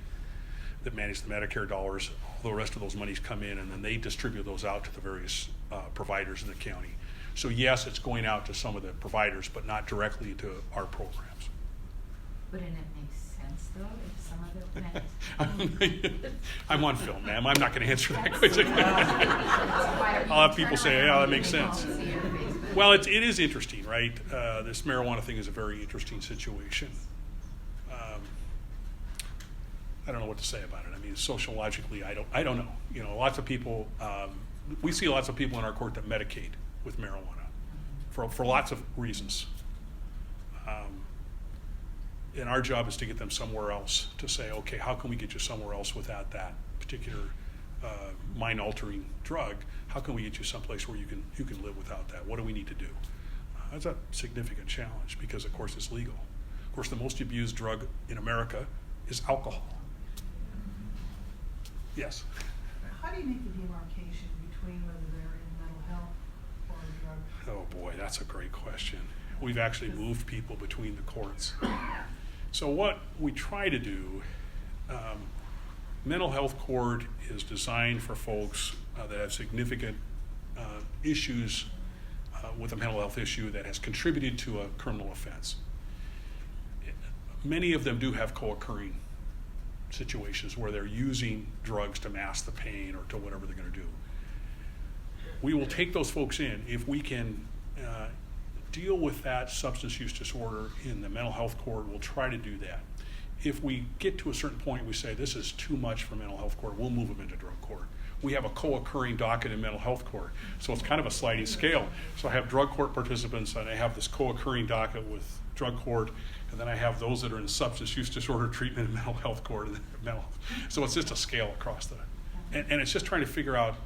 that manage the Medicare dollars. All the rest of those monies come in, and then they distribute those out to the various providers in the county. So yes, it's going out to some of the providers, but not directly to our programs. Wouldn't it make sense, though, if some of it went? I'm on film, ma'am. I'm not going to answer that question. I'll have people say, yeah, that makes sense. Well, it is interesting, right? This marijuana thing is a very interesting situation. I don't know what to say about it. I mean, sociologically, I don't know. You know, lots of people, we see lots of people in our court that medicate with marijuana for lots of reasons. And our job is to get them somewhere else, to say, okay, how can we get you somewhere else without that particular mind-altering drug? How can we get you someplace where you can live without that? What do we need to do? That's a significant challenge because, of course, it's legal. Of course, the most abused drug in America is alcohol. Yes? How do you make the demarcation between whether they're in mental health or drug? Oh boy, that's a great question. We've actually moved people between the courts. So what we try to do, mental health court is designed for folks that have significant issues with a mental health issue that has contributed to a criminal offense. Many of them do have co-occurring situations where they're using drugs to mask the pain or to whatever they're going to do. We will take those folks in if we can deal with that substance use disorder in the mental health court. We'll try to do that. If we get to a certain point, we say this is too much for mental health court, we'll move them into drug court. We have a co-occurring docket in mental health court, so it's kind of a sliding scale. So I have drug court participants, and I have this co-occurring docket with drug court, and then I have those that are in substance use disorder treatment in mental health court. And mental. So it's just a scale across and it's just trying to figure out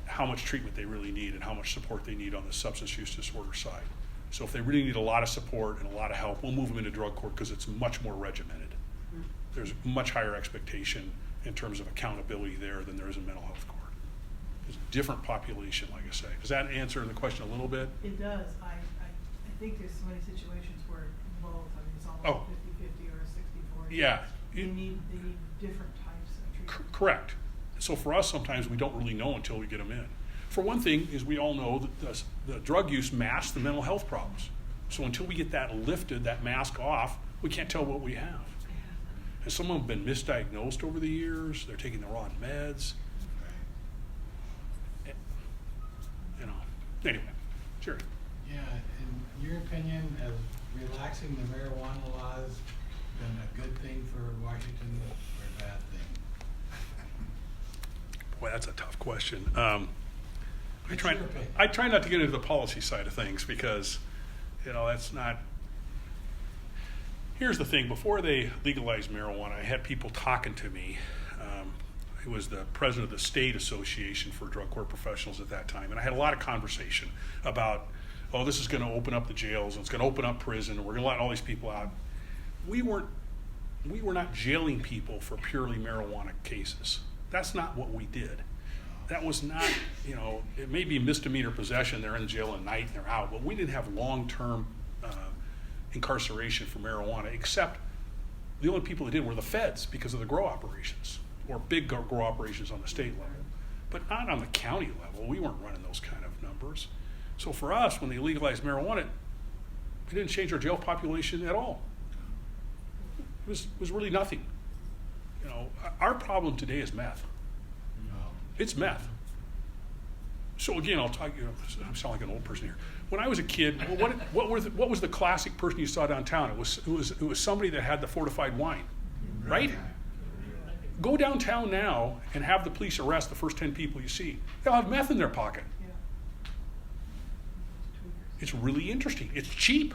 how much treatment they really need and how much support they need on the substance use disorder side. So if they really need a lot of support and a lot of help, we'll move them into drug court because it's much more regimented. There's much higher expectation in terms of accountability there than there is in mental health court. It's a different population, like I say. Does that answer the question a little bit? It does. I think there's so many situations where both, I mean, it's almost 50-50 or 60-40. Yeah. They need different types of treatment. Correct. So for us, sometimes we don't really know until we get them in. For one thing, is we all know that the drug use masks the mental health problems. So until we get that lifted, that mask off, we can't tell what we have. And some of them have been misdiagnosed over the years. They're taking the wrong meds. You know. Anyway, sure. Yeah, in your opinion, has relaxing the marijuana laws been a good thing for Washington or a bad thing? Boy, that's a tough question. I Your try not to get into the policy side of things because, you know, that's not. Here's the thing: before they legalized marijuana, I had people talking to me. It was the president of the state association for drug court professionals at that time, and I had a lot of conversation about, oh, this is going to open up the jails, and it's going to open up prison, and we're going to let all these people out. We were not jailing people for purely marijuana cases. That's not what we did. That was not, you know, it may be misdemeanor possession, they're in jail at night and they're out, but we didn't have long-term incarceration for marijuana, except the only people that did were the feds because of the grow operations, or big grow operations on the state level, but not on the county level. We weren't running those kind of numbers. So for us, when they legalized marijuana, it didn't change our jail population at all. It was really nothing. You know, our problem today is meth. It's meth. So again, I'll talk. You know, I sound like an old person here. When I was a kid, what was the classic person you saw downtown? It was somebody that had the fortified wine, right? Go downtown now and have the police arrest the first 10 people you see. They'll have meth in their pocket. It's really interesting. It's cheap.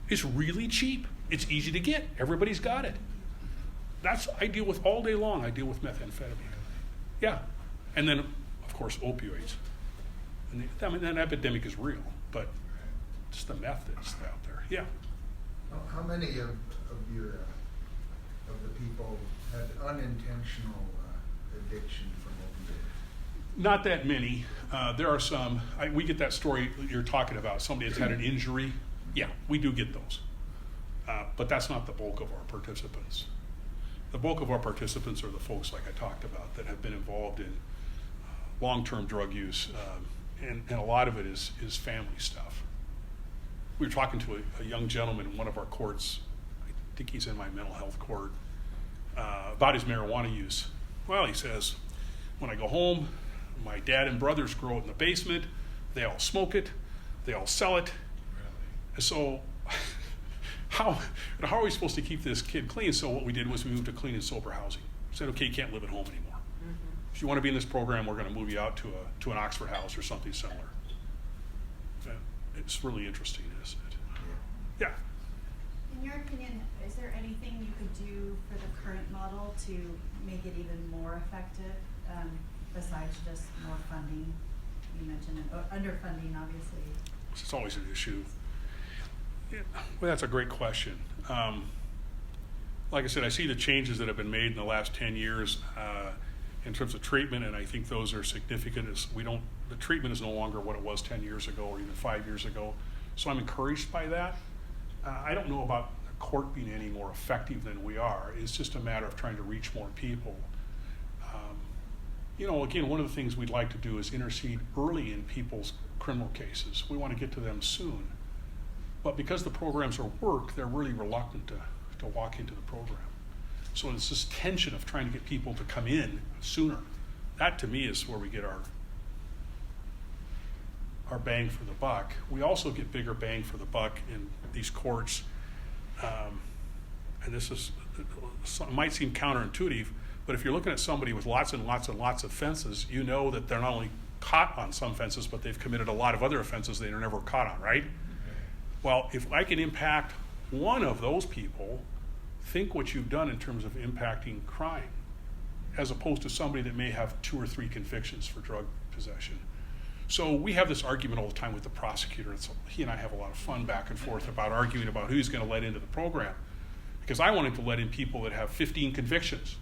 It's really cheap. It's easy to get. Everybody's got it. I deal with all day long. I deal with methamphetamine. Yeah, and then, of course, opioids. And that epidemic is real, but it's the meth that's out there. Yeah. How many of the people had unintentional addiction from opioids? Not that many. There are some. We get that story you're talking about. Somebody that's had an injury. Yeah, we do get those, but that's not the bulk of our participants. The bulk of our participants are the folks like I talked about that have been involved in long-term drug use, and a lot of it is family stuff. We were talking to a young gentleman in one of our courts, I think he's in my mental health court, about his marijuana use. Well, he says, when I go home, my dad and brothers grow it in the basement, they all smoke it, they all sell it. And so how are we supposed to keep this kid clean? So what we did was we moved to clean and sober housing. We said, okay, you can't live at home anymore. If you want to be in this program, we're going to move you out to an Oxford house or something similar. It's really interesting, isn't it? Yeah. In your opinion, is there anything you could do for the current model to make it even more effective, besides just more funding? You mentioned underfunding, obviously. It's always an issue. Yeah, well, that's a great question. Like I said, I see the changes that have been made in the last 10 years in terms of treatment, and I think those are significant. The treatment is no longer what it was 10 years ago or even 5 years ago. So I'm encouraged by that. I don't know about the court being any more effective than we are. It's just a matter of trying to reach more people. Again, one of the things we'd like to do is intercede early in people's criminal cases. We want to get to them soon. But because the programs are work, they're really reluctant to walk into the program. So it's this tension of trying to get people to come in sooner. That, to me, is where we get our bang for the buck. We also get bigger bang for the buck in these courts. And this it might seem counterintuitive, but if you're looking at somebody with lots and lots and lots of offenses, you know that they're not only caught on some offenses, but they've committed a lot of other offenses they were never caught on, right? Well, if I can impact one of those people, think what you've done in terms of impacting crime, as opposed to somebody that may have 2 or 3 convictions for drug possession. So we have this argument all the time with the prosecutor. He and I have a lot of fun back and forth about arguing about who's going to let into the program. Because I want him to let in people that have 15 convictions.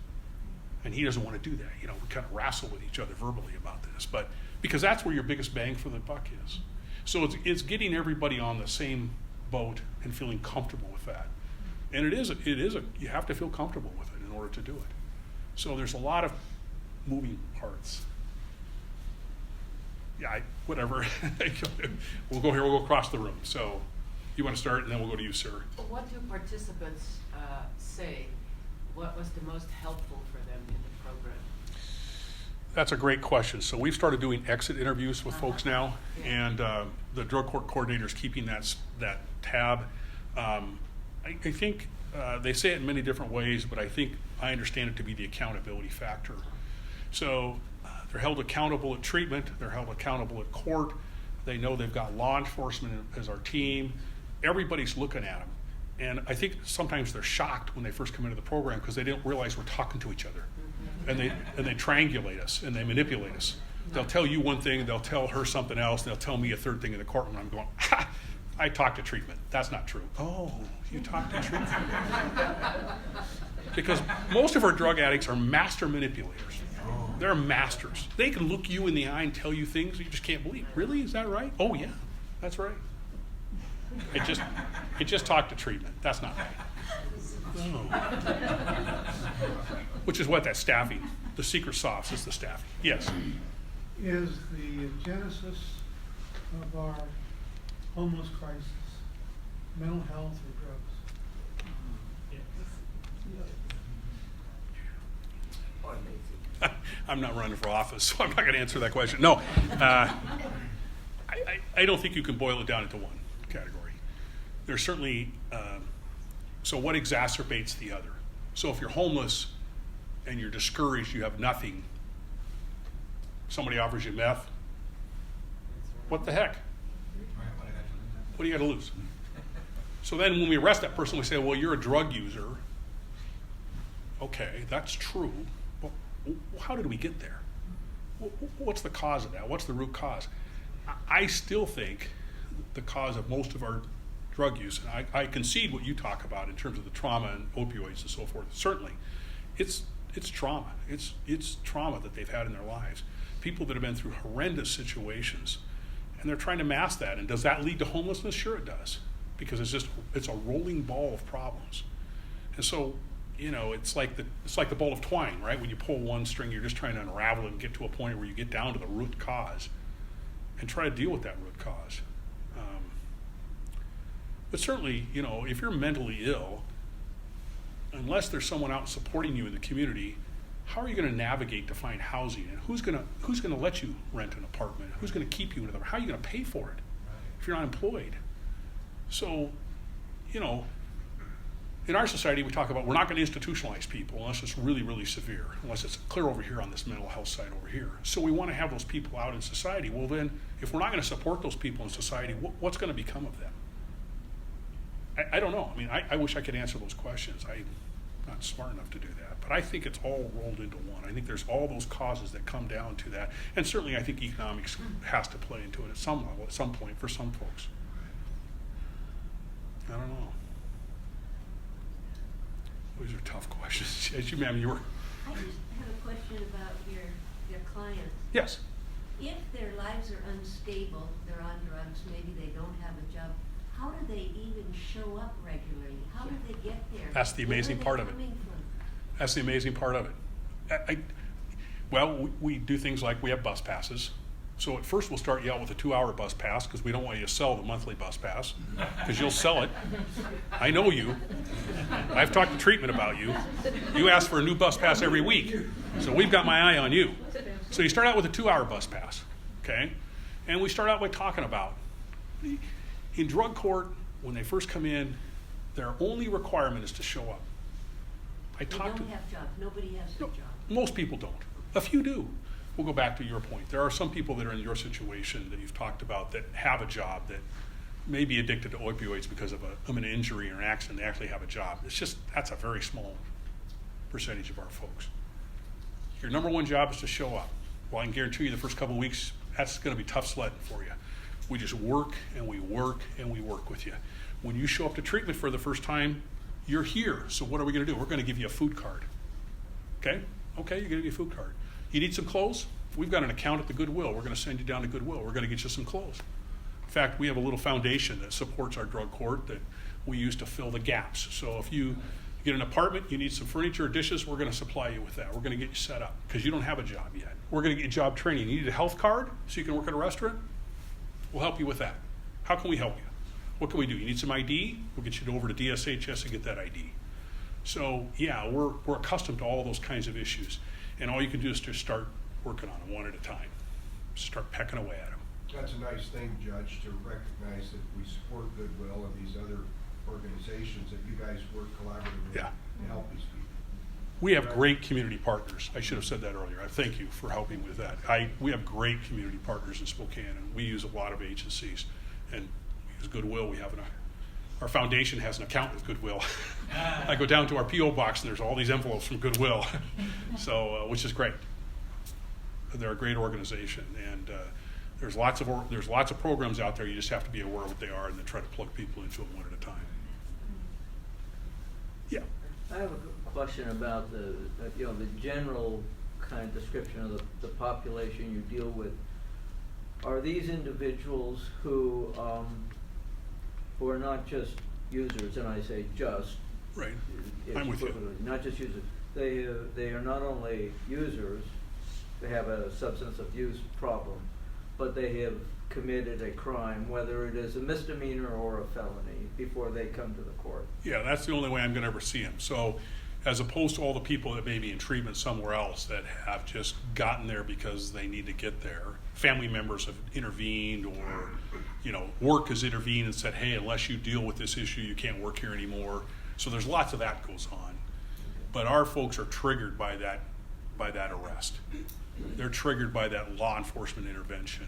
And he doesn't want to do that. We kind of wrestle with each other verbally about this. But because that's where your biggest bang for the buck is. So it's getting everybody on the same boat and feeling comfortable with that. And you have to feel comfortable with it in order to do it. So there's a lot of moving parts. Yeah, whatever. We'll go here, we'll go across the room. So you want to start, and then we'll go to you, sir. What do participants say? What was the most helpful for them in the program? That's a great question. So we've started doing exit interviews with folks now, and the drug court coordinator is keeping that tab. I think they say it in many different ways, but I think I understand it to be the accountability factor. So they're held accountable at treatment. They're held accountable at court. They know they've got law enforcement as our team. Everybody's looking at them. And I think sometimes they're shocked when they first come into the program because they don't realize we're talking to each other. And they triangulate us and they manipulate us. They'll tell you one thing, they'll tell her something else, and they'll tell me a third thing in the courtroom. I'm going, ha! I talked to treatment. That's not true. Oh, you talked to treatment. Because most of our drug addicts are master manipulators. They're masters. They can look you in the eye and tell you things you just can't believe. Really? Is that right? Oh, yeah, that's right. It just talked to treatment. That's not right. Oh. Which is what that staffing, the secret sauce is the staffing. Yes? Is the genesis of our homeless crisis mental health or drugs? I'm not running for office, so I'm not going to answer that question. No, I don't think you can boil it down into one category. There's certainly, so what exacerbates the other? So if you're homeless and you're discouraged, you have nothing, somebody offers you meth, what the heck? What do you got to lose? So then when we arrest that person, we say, well, you're a drug user. Okay, that's true. But how did we get there? What's the cause of that? What's the root cause? I still think the cause of most of our drug use, and I concede what you talk about in terms of the trauma and opioids and so forth. Certainly, it's trauma. It's trauma that they've had in their lives. People that have been through horrendous situations, and they're trying to mask that. And does that lead to homelessness? Sure, it does, because it's a rolling ball of problems. And so, it's like the ball of twine, right? When you pull one string, you're just trying to unravel it and get to a point where you get down to the root cause and try to deal with that root cause. But certainly, if you're mentally ill, unless there's someone out supporting you in the community, how are you going to navigate to find housing? And who's going to let you rent an apartment? Who's going to keep you in how are you going to pay for it if you're not employed? So, in our society, we talk about we're not going to institutionalize people unless it's really, really severe, unless it's clear over here on this mental health side over here. So we want to have those people out in society. Well, then, if we're not going to support those people in society, what's going to become of them? I don't know. I mean, I wish I could answer those questions. I'm not smart enough to do that. But I think it's all rolled into one. I think there's all those causes that come down to that. And certainly I think economics has to play into it at some level, at some point, for some folks. I don't know. Those are tough questions. As you, ma'am, you were. I just have a question about your clients. Yes. If their lives are unstable, they're on drugs, maybe they don't have a job, how do they even show up regularly? How do they get there? That's the amazing part of it. That's the amazing part of it. Well, we do things like we have bus passes. So at first we'll start you out with a 2-hour bus pass because we don't want you to sell the monthly bus pass because you'll sell it. I know you. I've talked to treatment about you. You ask for a new bus pass every week. So we've got my eye on you. So you start out with a 2-hour bus pass, okay? And we start out by talking about, in drug court, when they first come in, their only requirement is to show up. They don't have jobs. Nobody has a job. Most people don't. A few do. We'll go back to your point. There are some people that are in your situation that you've talked about that have a job that may be addicted to opioids because of an injury or an accident. They actually have a job. It's just, that's a very small percentage of our folks. Your number one job is to show up. Well, I can guarantee you the first couple of weeks, that's going to be tough sledding for you. We just work and we work and we work with you. When you show up to treatment for the first time, you're here. So what are we going to do? We're going to give you a food card. Okay? Okay, you're going to get a food card. You need some clothes? We've got an account at the Goodwill. We're going to send you down to Goodwill. We're going to get you some clothes. In fact, we have a little foundation that supports our drug court that we use to fill the gaps. So if you get an apartment, you need some furniture or dishes, we're going to supply you with that. We're going to get you set up because you don't have a job yet. We're going to get you job training. You need a health card so you can work at a restaurant? We'll help you with that. How can we help you? What can we do? You need some ID? We'll get you over to DSHS and get that ID. So yeah, we're accustomed to all those kinds of issues. And all you can do is just start working on them one at a time. Start pecking away at them. That's a nice thing, Judge, to recognize that we support Goodwill and these other organizations, that you guys work collaboratively to help these people. We have great community partners. I should have said that earlier. I thank you for helping with that. We have great community partners in Spokane, and we use a lot of agencies. And we use Goodwill. Our foundation has an account with Goodwill. I go down to our P.O. box, and there's all these envelopes from Goodwill, so which is great. They're a great organization, and there's lots of programs out there. You just have to be aware of what they are and then try to plug people into them one at a time. Yeah. I have a question about the general kind of description of the population you deal with. Are these individuals who are not just users, and I say just, right? I'm with you. Not just users. They are not only users. They have a substance abuse problem, but they have committed a crime, whether it is a misdemeanor or a felony, before they come to the court. Yeah, that's the only way I'm going to ever see them. So, as opposed to all the people that may be in treatment somewhere else that have just gotten there because they need to get there, family members have intervened, or work has intervened and said, hey, unless you deal with this issue, you can't work here anymore. So there's lots of that goes on. But our folks are triggered by that arrest. They're triggered by that law enforcement intervention.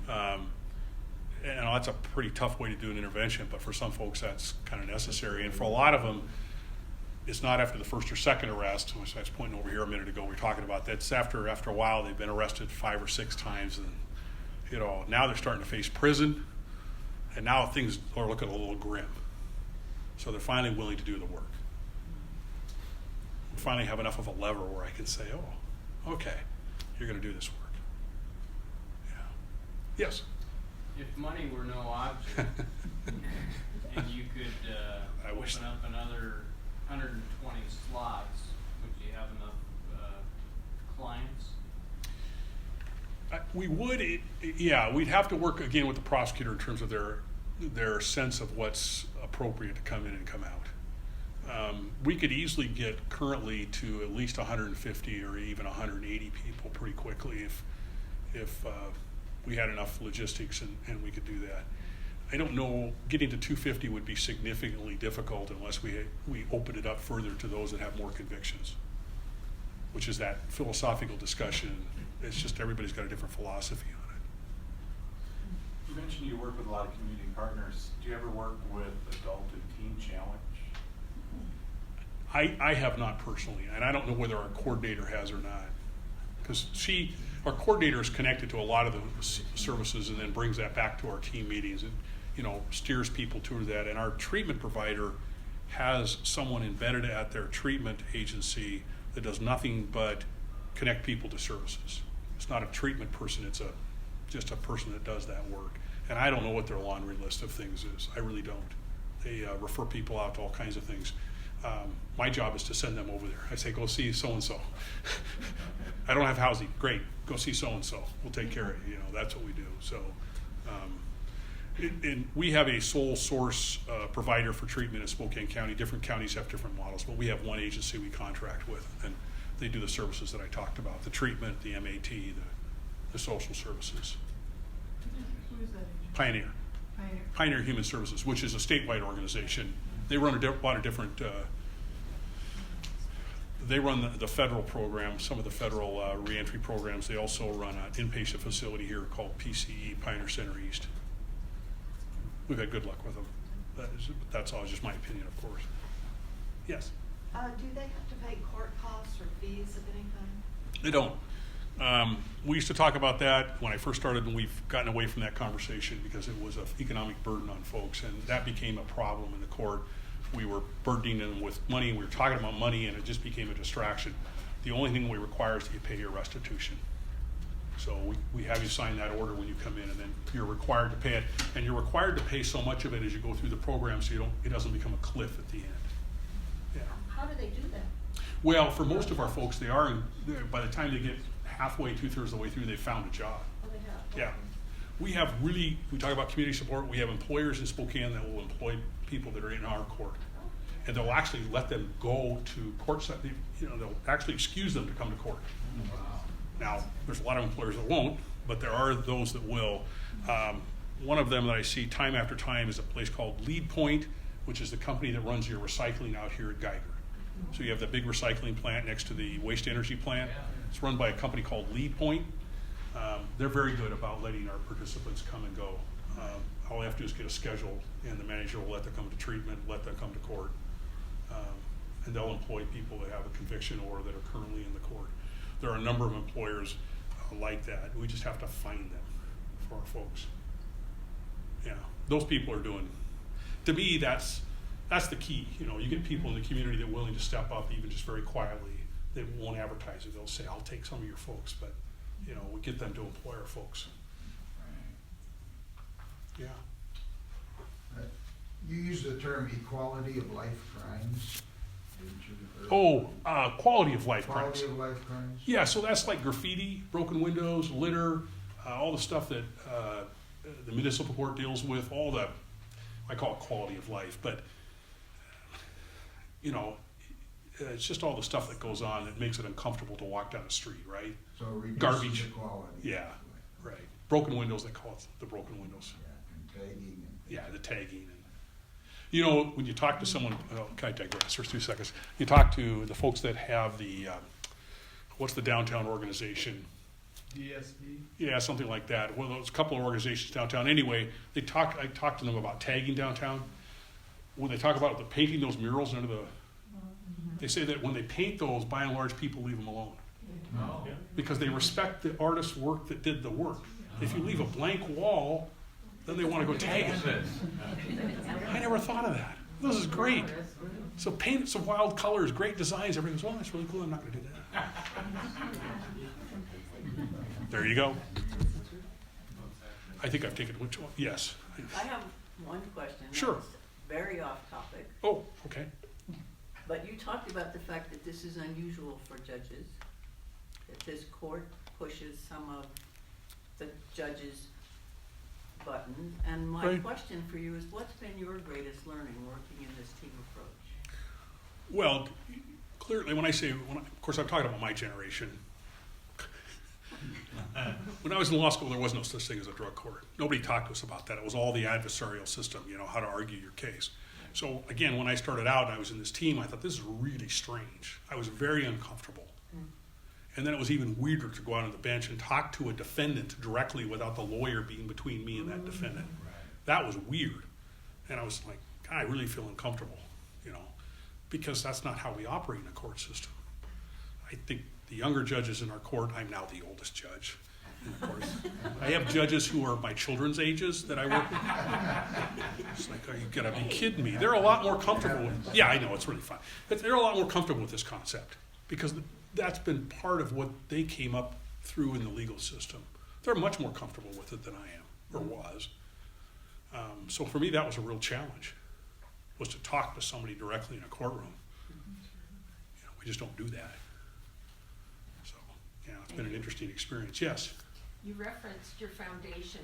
And that's a pretty tough way to do an intervention, but for some folks that's kind of necessary. And for a lot of them, it's not after the first or second arrest, which I was pointing over here a minute ago, we were talking about that. It's after a while they've been arrested 5 or 6 times, and now they're starting to face prison, and now things are looking a little grim. So they're finally willing to do the work. We finally have enough of a lever where I can say, oh, okay, you're going to do this work. Yeah. Yes? If money were no object, and you could open up another 120 slots, would you have enough clients? We would, we'd have to work again with the prosecutor in terms of their sense of what's appropriate to come in and come out. We could easily get currently to at least 150 or even 180 people pretty quickly if we had enough logistics and we could do that. I don't know, getting to 250 would be significantly difficult unless we open it up further to those that have more convictions, which is that philosophical discussion. It's just everybody's got a different philosophy on it. You mentioned you work with a lot of community partners. Do you ever work with Adult and Teen Challenge? I have not personally, and I don't know whether our coordinator has or not, because our coordinator is connected to a lot of the services and then brings that back to our team meetings and, you know, steers people to that. And our treatment provider has someone embedded at their treatment agency that does nothing but connect people to services. It's not a treatment person, it's just a person that does that work. And I don't know what their laundry list of things is. I really don't. They refer people out to all kinds of things. My job is to send them over there. I say, go see so-and-so. I don't have housing. Great, go see so-and-so. We'll take care of you. You know, that's what we do. So, and we have a sole source provider for treatment in Spokane County. Different counties have different models, but we have one agency we contract with, and they do the services that I talked about, the treatment, the MAT, the social services. Who is that agency? Pioneer. Pioneer Human Services, which is a statewide organization. They run a lot of different, they run the federal program, some of the federal reentry programs. They also run an inpatient facility here called PCE, Pioneer Center East. We've had good luck with them. That's all, just my opinion, of course. Yes? Do they have to pay court costs or fees of any kind? They don't. We used to talk about that when I first started, and we've gotten away from that conversation because it was an economic burden on folks, and that became a problem in the court. We were burdening them with money, we were talking about money, and it just became a distraction. The only thing we require is that you pay your restitution. So we have you sign that order when you come in, and then you're required to pay it, and you're required to pay so much of it as you go through the program so it doesn't become a cliff at the end. Yeah. How do they do that? Well, for most of our folks, by the time they get halfway, 2/3 of the way through, they found a job. Oh, they have? Yeah. We talk about community support, we have employers in Spokane that will employ people that are in our court. And they'll actually let them go to court, they'll actually excuse them to come to court. Wow. Now, there's a lot of employers that won't, but there are those that will. One of them that I see time after time is a place called Lead Point, which is the company that runs your recycling out here at Geiger. So you have the big recycling plant next to the waste energy plant. It's run by a company called Lead Point. They're very good about letting our participants come and go. All they have to do is get a schedule, and the manager will let them come to treatment, let them come to court. And they'll employ people that have a conviction or that are currently in the court. There are a number of employers like that. We just have to find them for our folks. Yeah, those people are doing, to me, that's the key. You know, you get people in the community that are willing to step up, even just very quietly. They won't advertise it. They'll say, I'll take some of your folks, but, you know, we get them to employ our folks. Yeah. You use the term equality of life crimes. Quality of life crimes. Quality of life crimes? Yeah, so that's like graffiti, broken windows, litter, all the stuff that the municipal court deals with, I call it quality of life, but, you know, it's just all the stuff that goes on that makes it uncomfortable to walk down the street, right? So garbage. The quality. Yeah, right. Broken windows, they call it the broken windows. Yeah, and tagging. The tagging. And, you know, when you talk to someone, can I digress for 2 seconds? You talk to the folks that have what's the downtown organization? DSD? Yeah, something like that. Well, there's a couple of organizations downtown. Anyway, I talked to them about tagging downtown. When they talk about painting those murals under they say that when they paint those, by and large, people leave them alone. No. Because they respect the artist's work that did the work. If you leave a blank wall, then they want to go tag it. I never thought of that. This is great. So paint some wild colors, great designs. Everybody goes, well, that's really cool. I'm not going to do that. There you go. I think I've taken which one? Yes. I have one question. Sure. That's very off topic. Oh, okay. But you talked about the fact that this is unusual for judges, that this court pushes some of the judges' buttons. And my question for you is, what's been your greatest learning working in this team approach? Well, clearly, of course, I'm talking about my generation. When I was in law school, there was no such thing as a drug court. Nobody talked to us about that. It was all the adversarial system, how to argue your case. So again, when I started out and I was in this team, I thought this is really strange. I was very uncomfortable. And then it was even weirder to go out on the bench and talk to a defendant directly without the lawyer being between me and that defendant. That was weird. And I was like, God, I really feel uncomfortable, because that's not how we operate in a court system. I think the younger judges in our court, I'm now the oldest judge in the court. I have judges who are my children's ages that I work with. It's like, are you gonna be kidding me? They're a lot more comfortable with, yeah, I know, it's really fun. But they're a lot more comfortable with this concept because that's been part of what they came up through in the legal system. They're much more comfortable with it than I am, or was. So for me, that was a real challenge, was to talk to somebody directly in a courtroom. We just don't do that. So, yeah, it's been an interesting experience. Yes? You referenced your foundation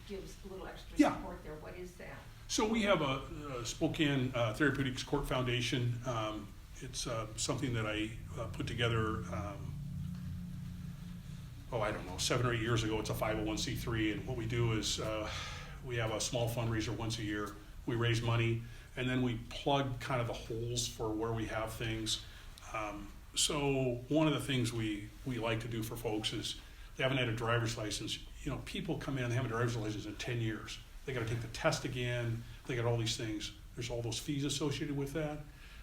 gives a little extra Yeah. support there. What is that? So we have a Spokane Therapeutic Court Foundation. It's something that I put together, I don't know, 7 or 8 years ago. It's a 501c3, and what we do is we have a small fundraiser once a year. We raise money, and then we plug kind of the holes for where we have things. So one of the things we like to do for folks is they haven't had a driver's license. People come in, they haven't had a driver's license in 10 years. They got to take the test again. They got all these things. There's all those fees associated with that.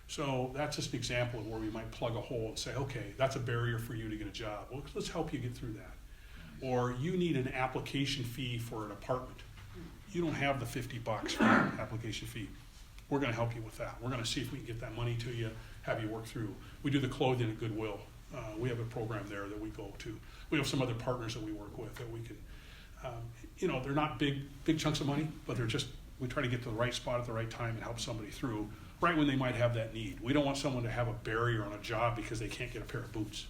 So that's just an example of where we might plug a hole and say, okay, that's a barrier for you to get a job. Well, let's help you get through that. Or you need an application fee for an apartment. You don't have the $50 for an application fee. We're going to help you with that. We're going to see if we can get that money to you, have you work through. We do the clothing at Goodwill. We have a program there that we go to. We have some other partners that we work with that we can, they're not big chunks of money, but we try to get to the right spot at the right time and help somebody through right when they might have that need. We don't want someone to have a barrier on a job because they can't get a pair of boots.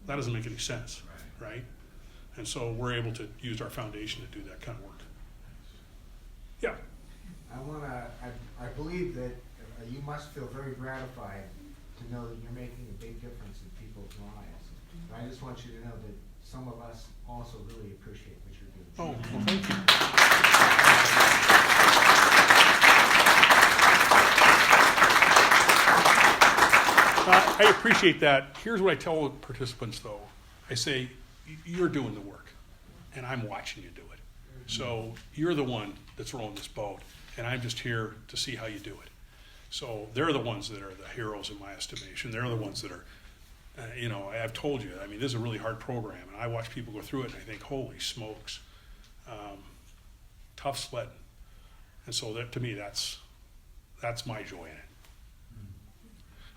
That doesn't make any sense, right? And so we're able to use our foundation to do that kind of work. Yeah. I believe that you must feel very gratified to know that you're making a big difference in people's lives. And I just want you to know that some of us also really appreciate what you're doing. Oh, well, thank you. I appreciate that. Here's what I tell participants, though. I say, you're doing the work, and I'm watching you do it. So you're the one that's rowing this boat, and I'm just here to see how you do it. So they're the ones that are the heroes in my estimation. They're the ones that are, I've told you, this is a really hard program, and I watch people go through it, and I think, holy smokes, tough sledding. And so that, to me, that's my joy in it.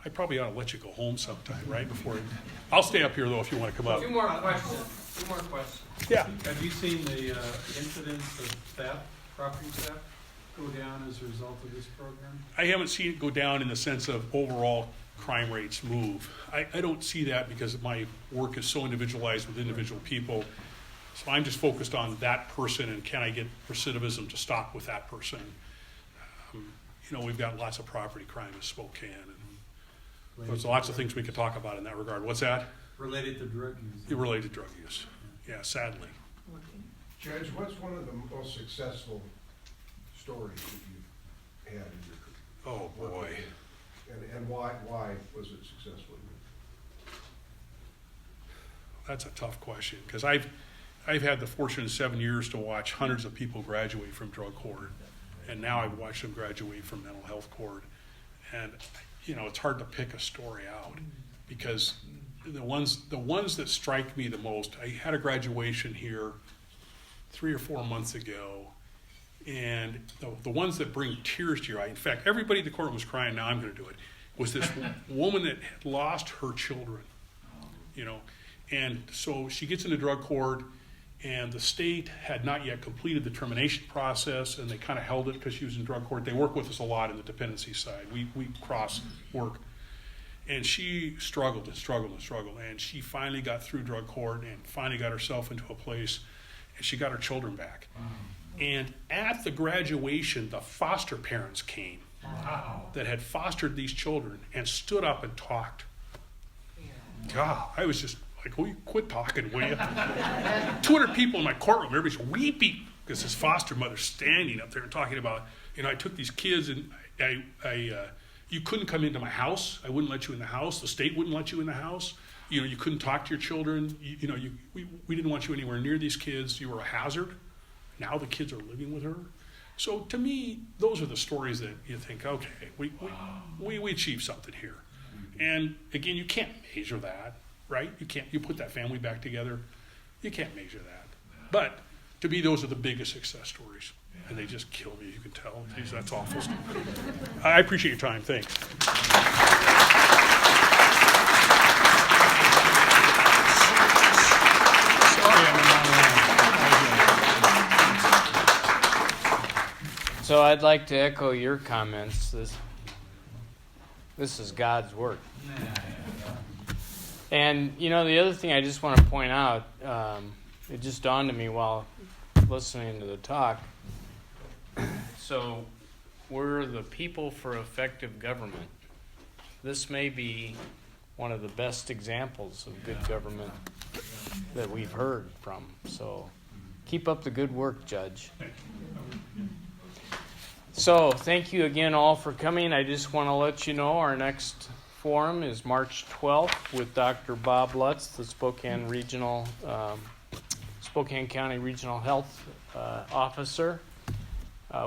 I probably ought to let you go home sometime, right? I'll stay up here, though, if you want to come up. Two more questions. Yeah. Have you seen the incidence of theft, property theft, go down as a result of this program? I haven't seen it go down in the sense of overall crime rates move. I don't see that because my work is so individualized with individual people. So I'm just focused on that person and can I get recidivism to stop with that person. We've got lots of property crime in Spokane. And there's lots of things we could talk about in that regard. What's that? Related to drug use. Related to drug use. Yeah, sadly. Judge, what's one of the most successful stories that you've had in your career? Oh, boy. And why was it successful? That's a tough question because I've had the fortune in 7 years to watch hundreds of people graduate from drug court, and now I've watched them graduate from mental health court. And it's hard to pick a story out because the ones that strike me the most, I had a graduation here 3 or 4 months ago, and the ones that bring tears to your eye, in fact, everybody in the courtroom was crying, now I'm going to do it, was this woman that had lost her children, and so she gets into drug court, and the state had not yet completed the termination process, and they kind of held it because she was in drug court. They work with us a lot in the dependency side. We cross work. And she struggled and struggled and struggled, and she finally got through drug court and finally got herself into a place, and she got her children back. And at the graduation, the foster parents came that had fostered these children and stood up and talked. God, I was Like, will you quit talking, will you? 200 people in my courtroom, everybody's weeping because his foster mother's standing up there and talking about, I took these kids and you couldn't come into my house. I wouldn't let you in the house. The state wouldn't let you in the house. You couldn't talk to your children. We didn't want you anywhere near these kids. You were a hazard. Now the kids are living with her. So to me, those are the stories that you think, okay, we achieved something here. And again, you can't measure that, right? You put that family back together. You can't measure that. But to me, those are the biggest success stories. And they just kill me, you can tell. Jeez, that's awful. I appreciate your time. Thanks. So I'd like to echo your comments. This is God's work. And, the other thing I just want to point out, it just dawned on me while listening to the talk. So we're the people for effective government. This may be one of the best examples of good government that we've heard from. So keep up the good work, Judge. So thank you again all for coming. I just want to let you know our next forum is March 12th with Dr. Bob Lutz, the Spokane County Regional Health Officer.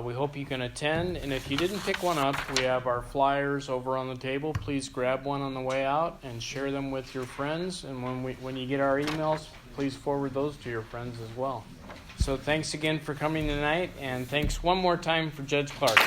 We hope you can attend, and if you didn't pick one up, we have our flyers over on the table. Please grab one on the way out and share them with your friends. And when you get our emails, please forward those to your friends as well. So thanks again for coming tonight, and thanks one more time for Judge Clarke.